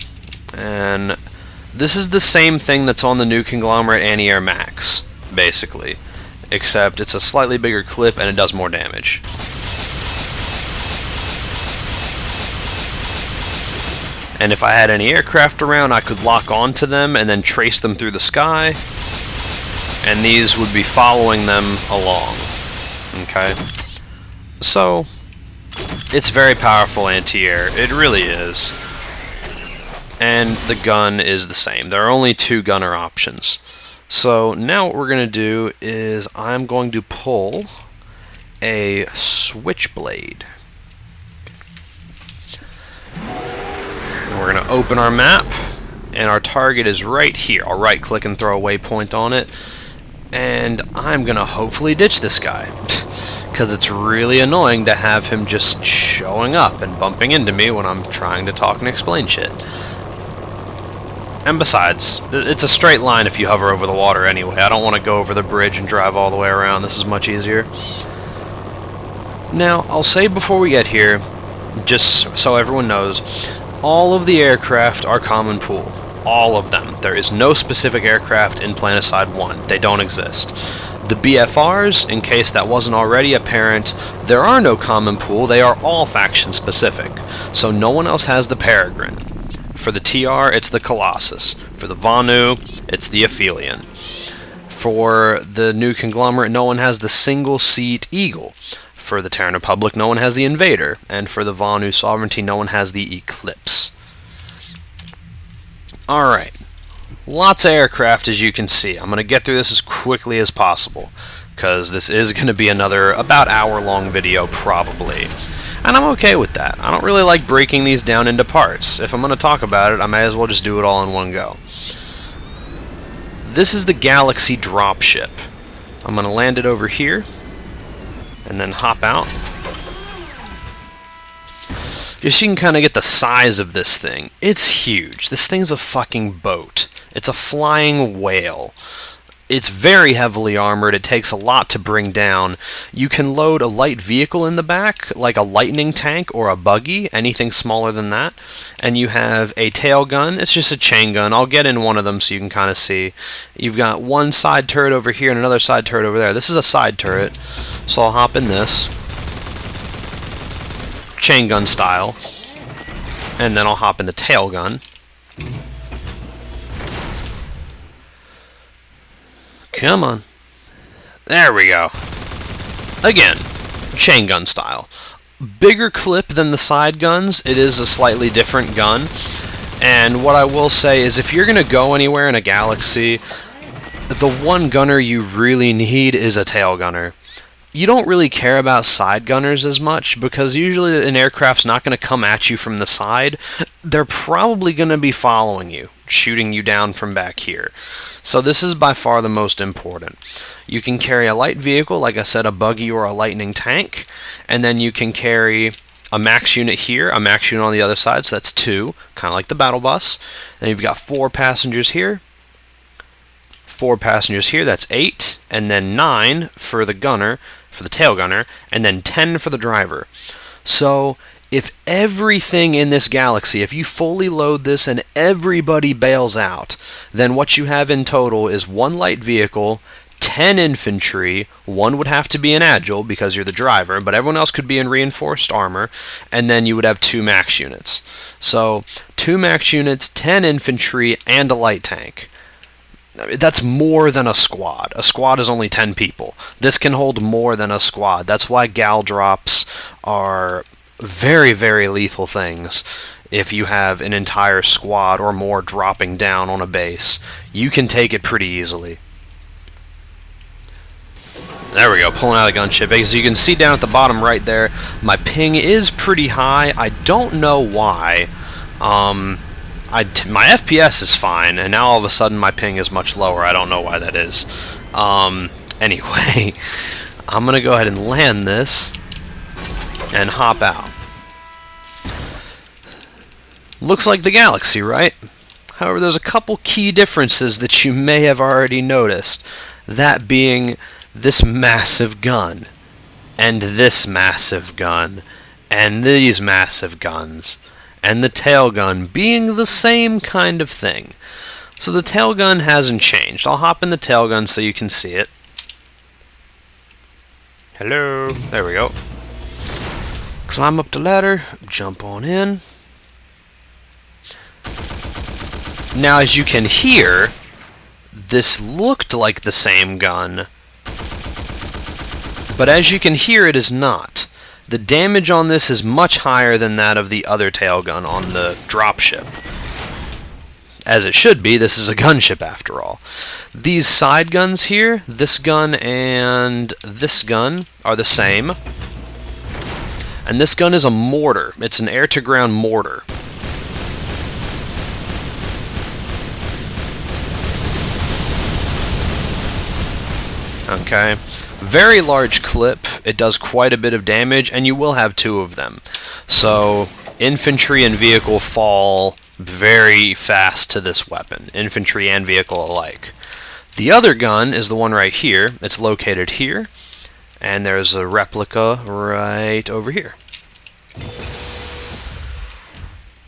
And this is the same thing that's on the new Conglomerate Anti-Air Max, basically. Except it's a slightly bigger clip and it does more damage. And if I had any aircraft around, I could lock onto them and then trace them through the sky. And these would be following them along. Okay? So, it's very powerful anti-air. It really is. And the gun is the same. There are only 2 gunner options. So now what we're going to do is I'm going to pull a Switchblade. And we're going to open our map, and our target is right here. I'll right click and throw a waypoint on it, and I'm going to hopefully ditch this guy. Because it's really annoying to have him just showing up and bumping into me when I'm trying to talk and explain shit. And besides, it's a straight line if you hover over the water anyway. I don't want to go over the bridge and drive all the way around. This is much easier. Now, I'll say before we get here, just so everyone knows, all of the aircraft are common pool. All of them. There is no specific aircraft in Planetside 1. They don't exist. The BFRs, in case that wasn't already apparent, there are no common pool. They are all faction specific. So no one else has the Peregrine. For the TR, it's the Colossus. For the Vanu, it's the Aphelion. For the new Conglomerate, no one has the single-seat Eagle. For the Terran Republic, no one has the Invader. And for the Vanu Sovereignty, no one has the Eclipse. Alright. Lots of aircraft, as you can see. I'm going to get through this as quickly as possible, because this is going to be another about hour-long video, probably. And I'm okay with that. I don't really like breaking these down into parts. If I'm going to talk about it, I may as well just do it all in one go. This is the Galaxy dropship. I'm going to land it over here, and then hop out. Just so you can kind of get the size of this thing. It's huge. This thing's a fucking boat. It's a flying whale. It's very heavily armored. It takes a lot to bring down. You can load a light vehicle in the back, like a lightning tank or a buggy, anything smaller than that. And you have a tail gun. It's just a chain gun. I'll get in one of them so you can kind of see. You've got one side turret over here and another side turret over there. This is a side turret, so I'll hop in this. Chain gun style. And then I'll hop in the tail gun. Come on. There we go. Again, chain gun style. Bigger clip than the side guns. It is a slightly different gun. And what I will say is if you're going to go anywhere in a galaxy, the one gunner you really need is a tail gunner. You don't really care about side gunners as much because usually an aircraft's not going to come at you from the side. They're probably going to be following you, shooting you down from back here. So this is by far the most important. You can carry a light vehicle, like I said, a buggy or a lightning tank, and then you can carry a max unit here, a max unit on the other side, so that's 2, kind of like the battle bus. And you've got 4 passengers here, 4 passengers here, that's 8, and then 9 for the gunner, for the tail gunner, and then 10 for the driver. So if everything in this galaxy, if you fully load this and everybody bails out, then what you have in total is 1 light vehicle, 10 infantry, 1 would have to be in agile because you're the driver, but everyone else could be in reinforced armor, and then you would have 2 max units. So 2 max units, 10 infantry, and a light tank. That's more than a squad. A squad is only 10 people. This can hold more than a squad. That's why gal drops are very, very lethal things. If you have an entire squad or more dropping down on a base, you can take it pretty easily. There we go, pulling out of the gunship. As you can see down at the bottom right there, my ping is pretty high. I don't know why. My FPS is fine, and now all of a sudden my ping is much lower. I don't know why that is. Anyway, I'm going to go ahead and land this and hop out. Looks like the galaxy, right? However, there's a couple key differences that you may have already noticed. That being this massive gun, and this massive gun, and these massive guns, and the tail gun being the same kind of thing. So the tail gun hasn't changed. I'll hop in the tail gun so you can see it. Hello. There we go. Climb up the ladder, jump on in. Now as you can hear, this looked like the same gun, but as you can hear it is not. The damage on this is much higher than that of the other tail gun on the dropship. As it should be, this is a gunship after all. These side guns here, this gun and this gun, are the same. And this gun is a mortar. It's an air-to-ground mortar. Okay. Very large clip. It does quite a bit of damage, and you will have 2 of them. So infantry and vehicle fall very fast to this weapon. Infantry and vehicle alike. The other gun is the one right here. It's located here, and there's a replica right over here.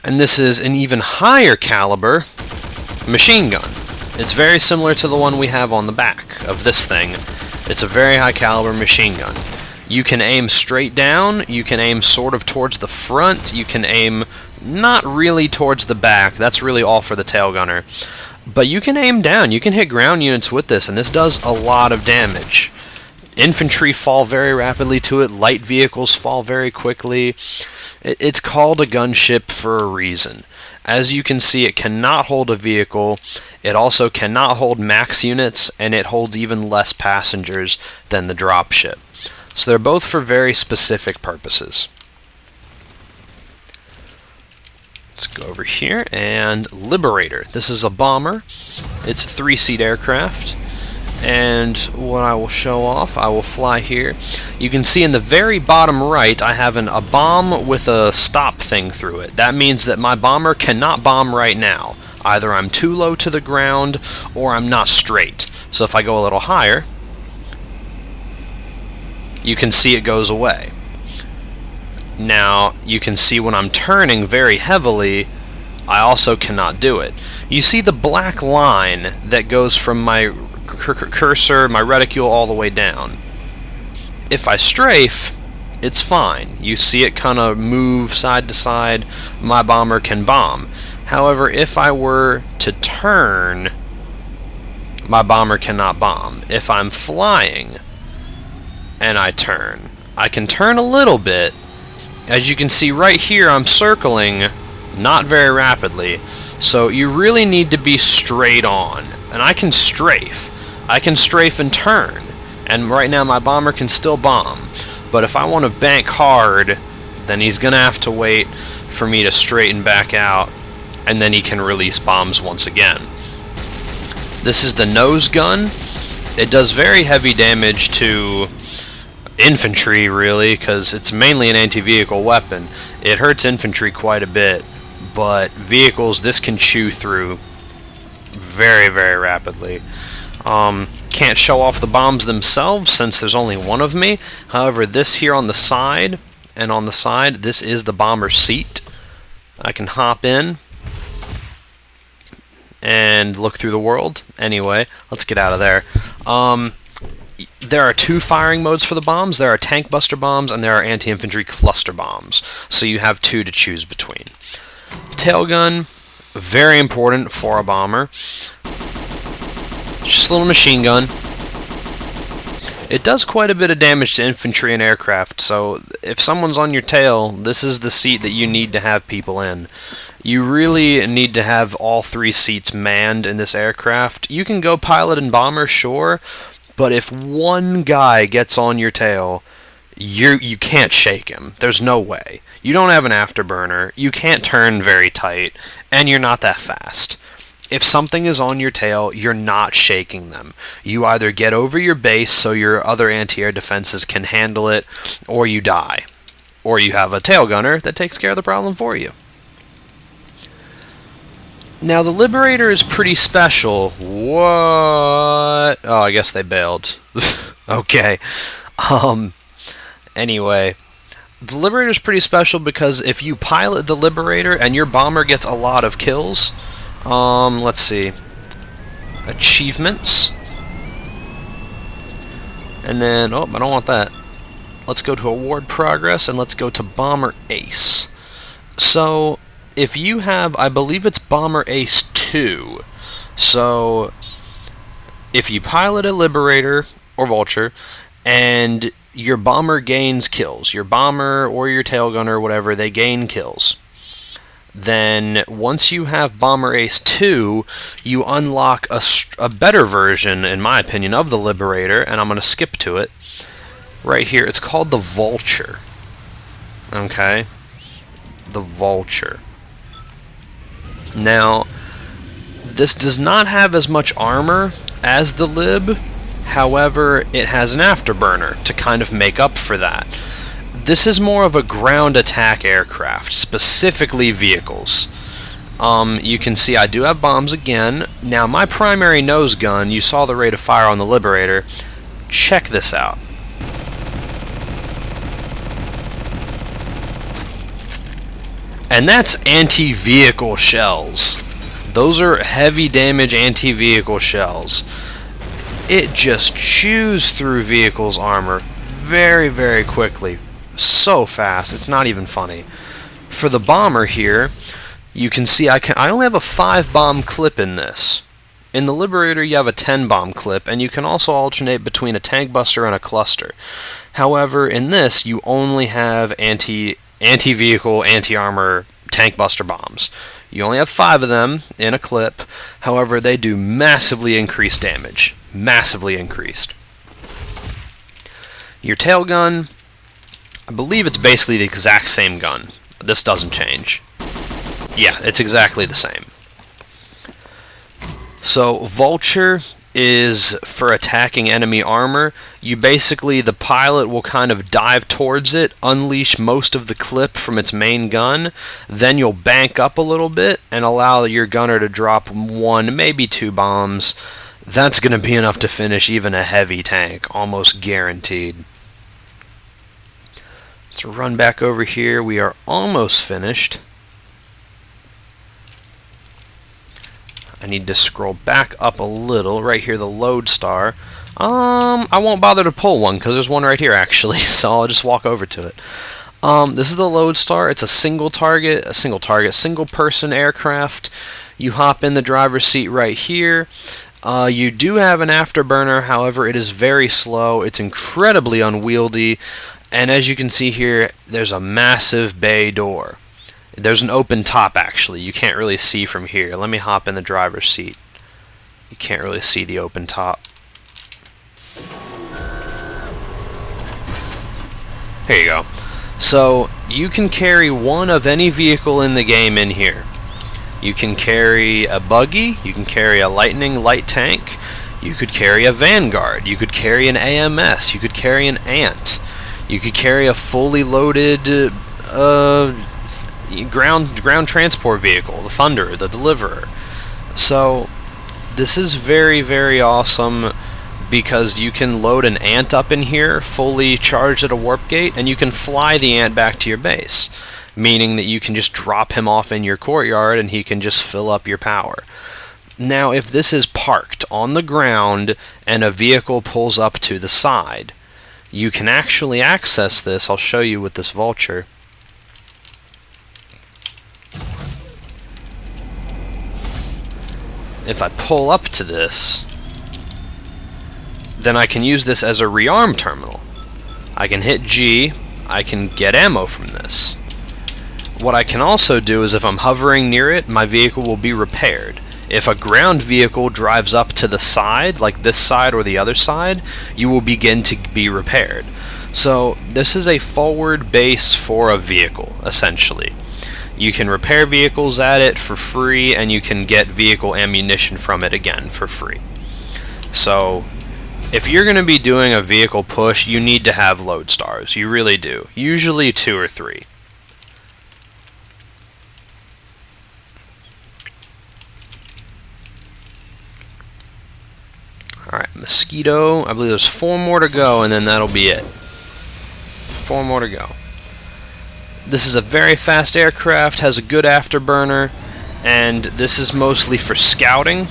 And this is an even higher caliber machine gun. It's very similar to the one we have on the back of this thing. It's a very high caliber machine gun. You can aim straight down, you can aim sort of towards the front, you can aim not really towards the back, that's really all for the tail gunner. But you can aim down, you can hit ground units with this, and this does a lot of damage. Infantry fall very rapidly to it, light vehicles fall very quickly. It's called a gunship for a reason. As you can see, it cannot hold a vehicle, it also cannot hold max units, and it holds even less passengers than the dropship. So they're both for very specific purposes. Let's go over here, and Liberator. This is a bomber. It's a 3-seat aircraft. And what I will show off, I will fly here. You can see in the very bottom right, I have a bomb with a stop thing through it. That means that my bomber cannot bomb right now. Either I'm too low to the ground, or I'm not straight. So if I go a little higher, you can see it goes away. Now, you can see when I'm turning very heavily, I also cannot do it. You see the black line that goes from my cursor, my reticule, all the way down. If I strafe, it's fine. You see it kind of move side to side. My bomber can bomb. However, if I were to turn, my bomber cannot bomb. If I'm flying and I turn, I can turn a little bit. As you can see right here, I'm circling not very rapidly, So you really need to be straight on. And I can strafe. I can strafe and turn. And right now my bomber can still bomb. But if I want to bank hard, then he's going to have to wait for me to straighten back out, and then he can release bombs once again. This is the nose gun. It does very heavy damage to infantry, really, because it's mainly an anti-vehicle weapon. It hurts infantry quite a bit, but vehicles this can chew through very, very rapidly. Can't show off the bombs themselves since there's only one of me. However, this here on the side, and on the side, this is the bomber seat. I can hop in and look through the world. Anyway, let's get out of there. There are two firing modes for the bombs. There are tank buster bombs and there are anti-infantry cluster bombs. So you have two to choose between. Tail gun, very important for a bomber. Just a little machine gun. It does quite a bit of damage to infantry and aircraft, so if someone's on your tail, this is the seat that you need to have people in. You really need to have all three seats manned in this aircraft. You can go pilot and bomber, sure, but if one guy gets on your tail, you can't shake him. There's no way. You don't have an afterburner, you can't turn very tight, and you're not that fast. If something is on your tail, you're not shaking them. You either get over your base so your other anti-air defenses can handle it, or you die. Or you have a tail gunner that takes care of the problem for you. Now, the Liberator is pretty special. What? Oh, I guess they bailed. Okay. Anyway, the Liberator is pretty special because if you pilot the Liberator and your bomber gets a lot of kills, let's see. Achievements. And then, oh, I don't want that. Let's go to award progress and let's go to Bomber Ace. So, if you have, I believe it's Bomber Ace 2. So, if you pilot a Liberator or Vulture and your bomber gains kills, your bomber or your tail gunner or whatever, they gain kills. Then once you have Bomber Ace 2, you unlock a better version, in my opinion, of the Liberator, and I'm going to skip to it. Right here, it's called the Vulture. Okay? The Vulture. Now, this does not have as much armor as the Lib, however, it has an afterburner to kind of make up for that. This is more of a ground attack aircraft, specifically vehicles. You can see I do have bombs again. Now, my primary nose gun, you saw the rate of fire on the Liberator. Check this out. And that's anti-vehicle shells. Those are heavy damage anti-vehicle shells. It just chews through vehicles' armor very, very quickly. So fast, it's not even funny. For the bomber here, you can see I only have a 5-bomb clip in this. In the Liberator, you have a 10-bomb clip, and you can also alternate between a tank buster and a cluster. However, in this, you only have anti-vehicle, anti-armor, tank buster bombs. You only have 5 of them in a clip. However, they do massively increased damage. Massively increased. Your tail gun, I believe it's basically the exact same gun. This doesn't change. Yeah, it's exactly the same. So, Vulture is for attacking enemy armor. You basically, the pilot will kind of dive towards it, unleash most of the clip from its main gun, then you'll bank up a little bit and allow your gunner to drop 1, maybe 2 bombs. That's going to be enough to finish even a heavy tank, almost guaranteed. Let's run back over here. We are almost finished. I need to scroll back up a little. Right here, the Lodestar. I won't bother to pull one because there's one right here actually, so I'll just walk over to it. This is the Lodestar. It's a single person aircraft. You hop in the driver's seat right here. You do have an afterburner, however, it is very slow. It's incredibly unwieldy. And as you can see here, there's a massive bay door. There's an open top, actually. You can't really see from here. Let me hop in the driver's seat. You can't really see the open top. Here you go. So, you can carry one of any vehicle in the game in here. You can carry a buggy, you can carry a lightning light tank, you could carry a Vanguard, you could carry an AMS, you could carry an Ant, you could carry a fully loaded ground transport vehicle, the Thunderer, the Deliverer. So, this is very, very awesome because you can load an Ant up in here, fully charged at a warp gate, and you can fly the Ant back to your base, meaning that you can just drop him off in your courtyard and he can just fill up your power. Now, if this is parked on the ground and a vehicle pulls up to the side, you can actually access this. I'll show you with this vulture. If I pull up to this, then I can use this as a rearm terminal. I can hit G, I can get ammo from this. What I can also do is if I'm hovering near it, my vehicle will be repaired. If a ground vehicle drives up to the side, like this side or the other side, you will begin to be repaired. So this is a forward base for a vehicle, essentially. You can repair vehicles at it for free, and you can get vehicle ammunition from it again for free. So if you're going to be doing a vehicle push, you need to have load stars. You really do. Usually 2 or 3. Alright, Mosquito. I believe there's 4 more to go, and then that'll be it. 4 more to go. This is a very fast aircraft, has a good afterburner, and this is mostly for scouting.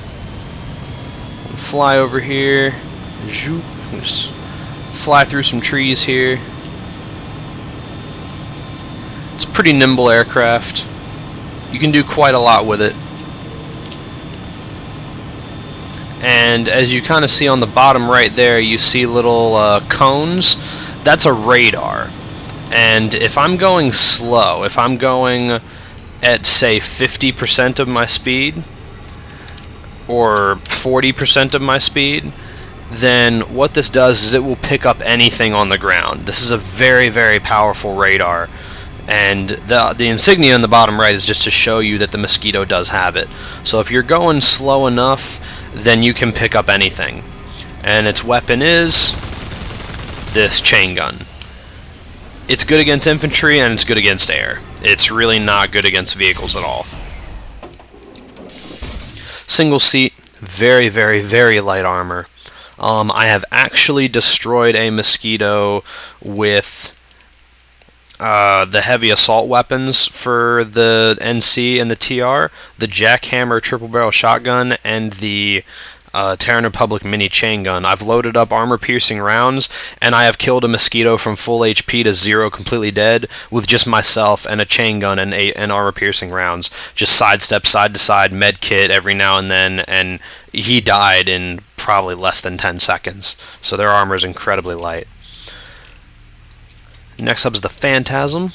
Fly over here. Just fly through some trees here. It's a pretty nimble aircraft. You can do quite a lot with it. And as you kind of see on the bottom right there, you see little cones. That's a radar. And if I'm going slow, if I'm going at, say, 50% of my speed, or 40% of my speed, then what this does is it will pick up anything on the ground. This is a very, very powerful radar. And the insignia on the bottom right is just to show you that the Mosquito does have it. So if you're going slow enough, then you can pick up anything. And its weapon is this chain gun. It's good against infantry and it's good against air. It's really not good against vehicles at all. Single seat, very, very, very light armor. I have actually destroyed a Mosquito with the heavy assault weapons for the NC and the TR, the Jackhammer triple barrel shotgun, and the Terran Republic mini chain gun. I've loaded up armor-piercing rounds, and I have killed a Mosquito from full HP to 0, completely dead, with just myself and a chain gun and armor-piercing rounds. Just sidestep side to side, med kit every now and then, and he died in probably less than 10 seconds. So their armor is incredibly light. Next up is the Phantasm.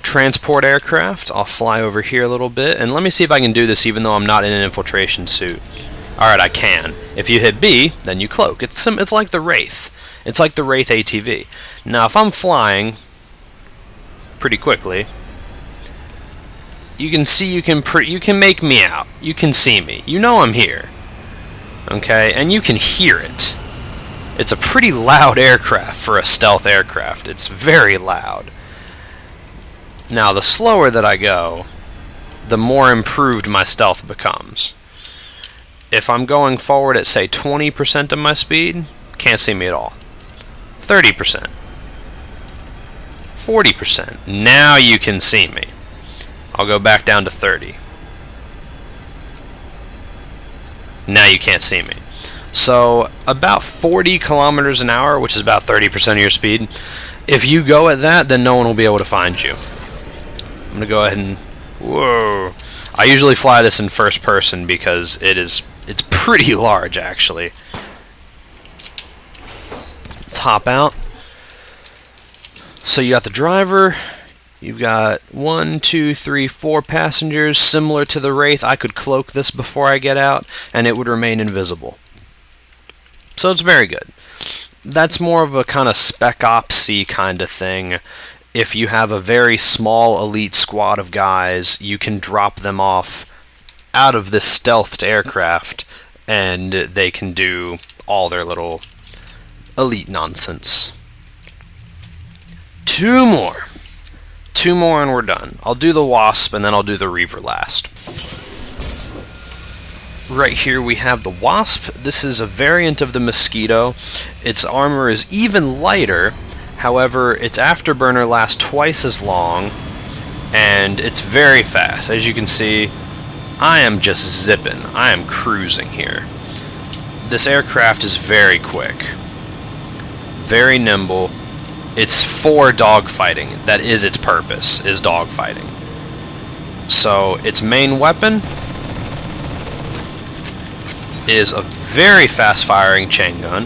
Transport aircraft. I'll fly over here a little bit, and let me see if I can do this even though I'm not in an infiltration suit. Alright, I can. If you hit B, then you cloak. It's like the Wraith. It's like the Wraith ATV. Now, if I'm flying pretty quickly, you can see you can make me out. You can see me. You know I'm here. Okay, and you can hear it. It's a pretty loud aircraft for a stealth aircraft. It's very loud. Now, the slower that I go, the more improved my stealth becomes. If I'm going forward at, say, 20% of my speed, can't see me at all. 30%. 40%. Now you can see me. I'll go back down to 30. Now you can't see me. So, about 40 kilometers an hour, which is about 30% of your speed, if you go at that, then no one will be able to find you. I'm going to go ahead and... Whoa! I usually fly this in first person because it's pretty large, actually. Let's hop out. So you got the driver, you've got 1, 2, 3, 4 passengers. Similar to the Wraith, I could cloak this before I get out, and it would remain invisible. So it's very good. That's more of a kind of spec ops-y kind of thing. If you have a very small elite squad of guys, you can drop them off out of this stealthed aircraft, and they can do all their little elite nonsense. Two more and we're done. I'll do the Wasp and then I'll do the Reaver last. Right here we have the Wasp. This is a variant of the Mosquito. Its armor is even lighter, however its afterburner lasts twice as long, and it's very fast. As you can see, I am just zipping. I am cruising here. This aircraft is very quick, very nimble. It's for dogfighting. That is its purpose, is dogfighting. So its main weapon is a very fast-firing chain gun.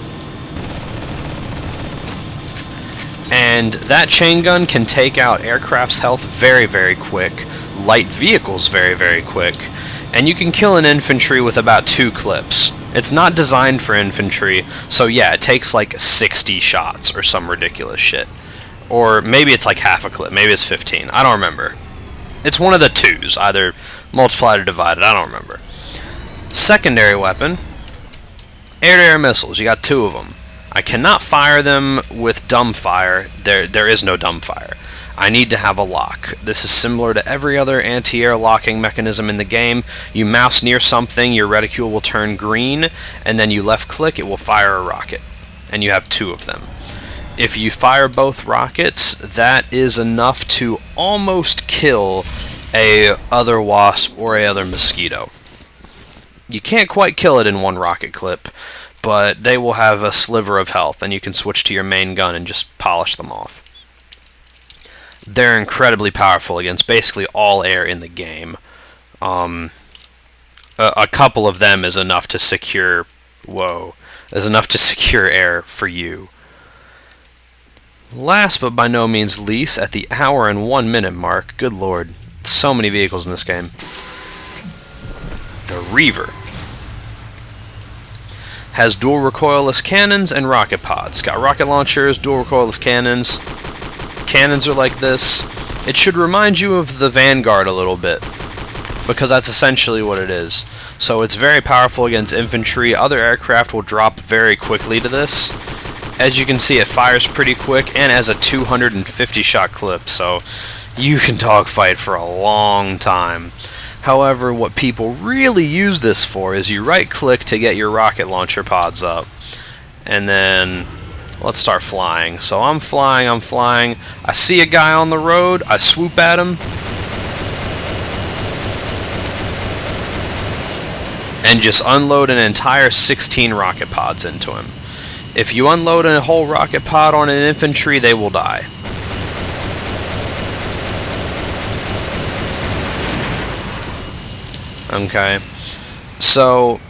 And that chain gun can take out aircraft's health very, very quick, light vehicles very, very quick, and you can kill an infantry with about 2 clips. It's not designed for infantry, so yeah, it takes like 60 shots or some ridiculous shit. Or maybe it's like half a clip, maybe it's 15, I don't remember. It's one of the 2s, either multiplied or divided, I don't remember. Secondary weapon, air-to-air missiles. You got 2 of them. I cannot fire them with dumbfire. There is no dumbfire. I need to have a lock. This is similar to every other anti-air locking mechanism in the game. You mouse near something, your reticule will turn green, and then you left click, it will fire a rocket. And you have 2 of them. If you fire both rockets, that is enough to almost kill a other Wasp or a other Mosquito. You can't quite kill it in 1 rocket clip, but they will have a sliver of health, and you can switch to your main gun and just polish them off. They're incredibly powerful against basically all air in the game. A couple of them is enough to secure... Whoa. Is enough to secure air for you. Last but by no means least, at the hour and 1 minute mark, good lord, so many vehicles in this game. The Reaver has dual recoilless cannons and rocket pods. Got rocket launchers, dual recoilless cannons. Cannons are like this. It should remind you of the Vanguard a little bit, because that's essentially what it is. So it's very powerful against infantry. Other aircraft will drop very quickly to this. As you can see, it fires pretty quick and has a 250 shot clip, so you can dogfight for a long time. However, what people really use this for is you right click to get your rocket launcher pods up, and then let's start flying. So I'm flying, I see a guy on the road, I swoop at him, and just unload an entire 16 rocket pods into him. If you unload a whole rocket pod on an infantry, they will die. Okay, so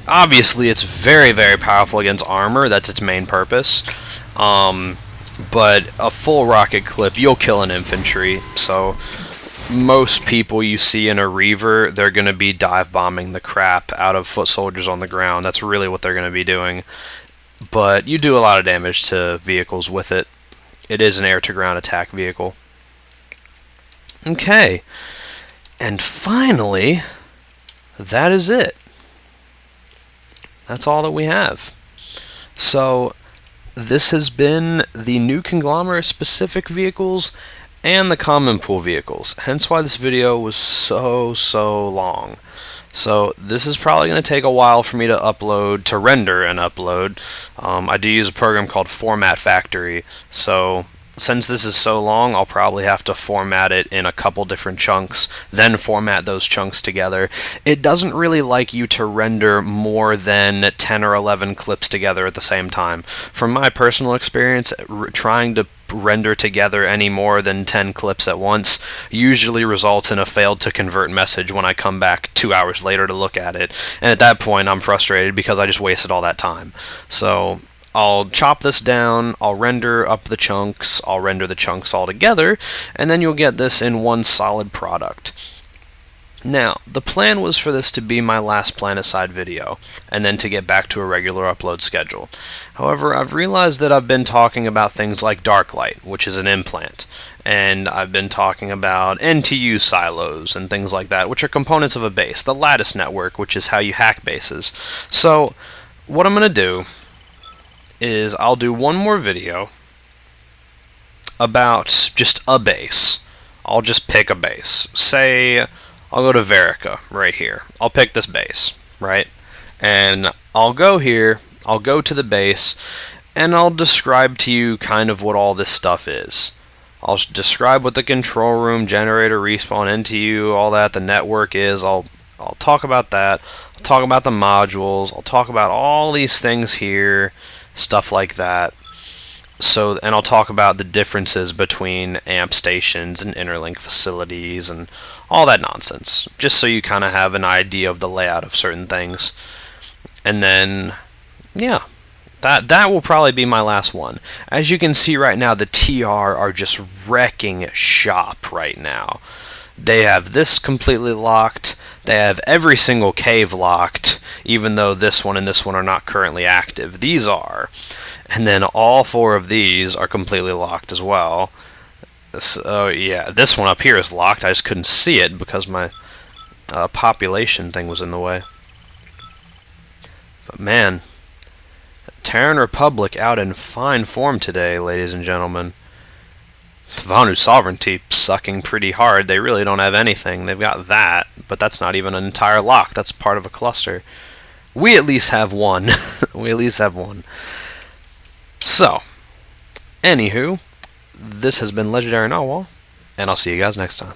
obviously it's very, very powerful against armor. That's its main purpose. But a full rocket clip, you'll kill an infantry. So most people you see in a Reaver, they're going to be dive bombing the crap out of foot soldiers on the ground. That's really what they're going to be doing. But you do a lot of damage to vehicles with it. It is an air-to-ground attack vehicle. Okay, and finally, that is it. That's all that we have. So this has been the new conglomerate specific vehicles and the common pool vehicles, hence why this video was so long. So this is probably going to take a while for me to render and upload. I do use a program called Format Factory, so since this is so long, I'll probably have to format it in a couple different chunks, then format those chunks together. It doesn't really like you to render more than 10 or 11 clips together at the same time. From my personal experience, trying to render together any more than 10 clips at once usually results in a failed to convert message when I come back 2 hours later to look at it. And at that point, I'm frustrated because I just wasted all that time. So I'll chop this down, I'll render up the chunks, I'll render the chunks all together, and then you'll get this in one solid product. Now, the plan was for this to be my last Planetside video, and then to get back to a regular upload schedule. However, I've realized that I've been talking about things like Darklight, which is an implant, and I've been talking about NTU silos and things like that, which are components of a base, the lattice network, which is how you hack bases. So, what I'm going to do is I'll do one more video about just a base. I'll just pick a base. Say, I'll go to Verica right here. I'll pick this base, right? And I'll go here, I'll go to the base, and I'll describe to you kind of what all this stuff is. I'll describe what the control room, generator, respawn, NTU, all that, the network is. I'll talk about that. I'll talk about the modules. I'll talk about all these things here, stuff like that. So, and I'll talk about the differences between amp stations and interlink facilities and all that nonsense, just so you kind of have an idea of the layout of certain things. And then, yeah, that will probably be my last one. As you can see right now, the TR are just wrecking shop right now. They have this completely locked. They have every single cave locked, even though this one and this one are not currently active. These are. And then all 4 of these are completely locked as well. So yeah, this one up here is locked. I just couldn't see it because my population thing was in the way. But man, Terran Republic out in fine form today, ladies and gentlemen. Vanu Sovereignty sucking pretty hard. They really don't have anything. They've got that, but that's not even an entire lock. That's part of a cluster. We at least have one. We at least have one. So, anywho, this has been Legendary Narwhal, and I'll see you guys next time.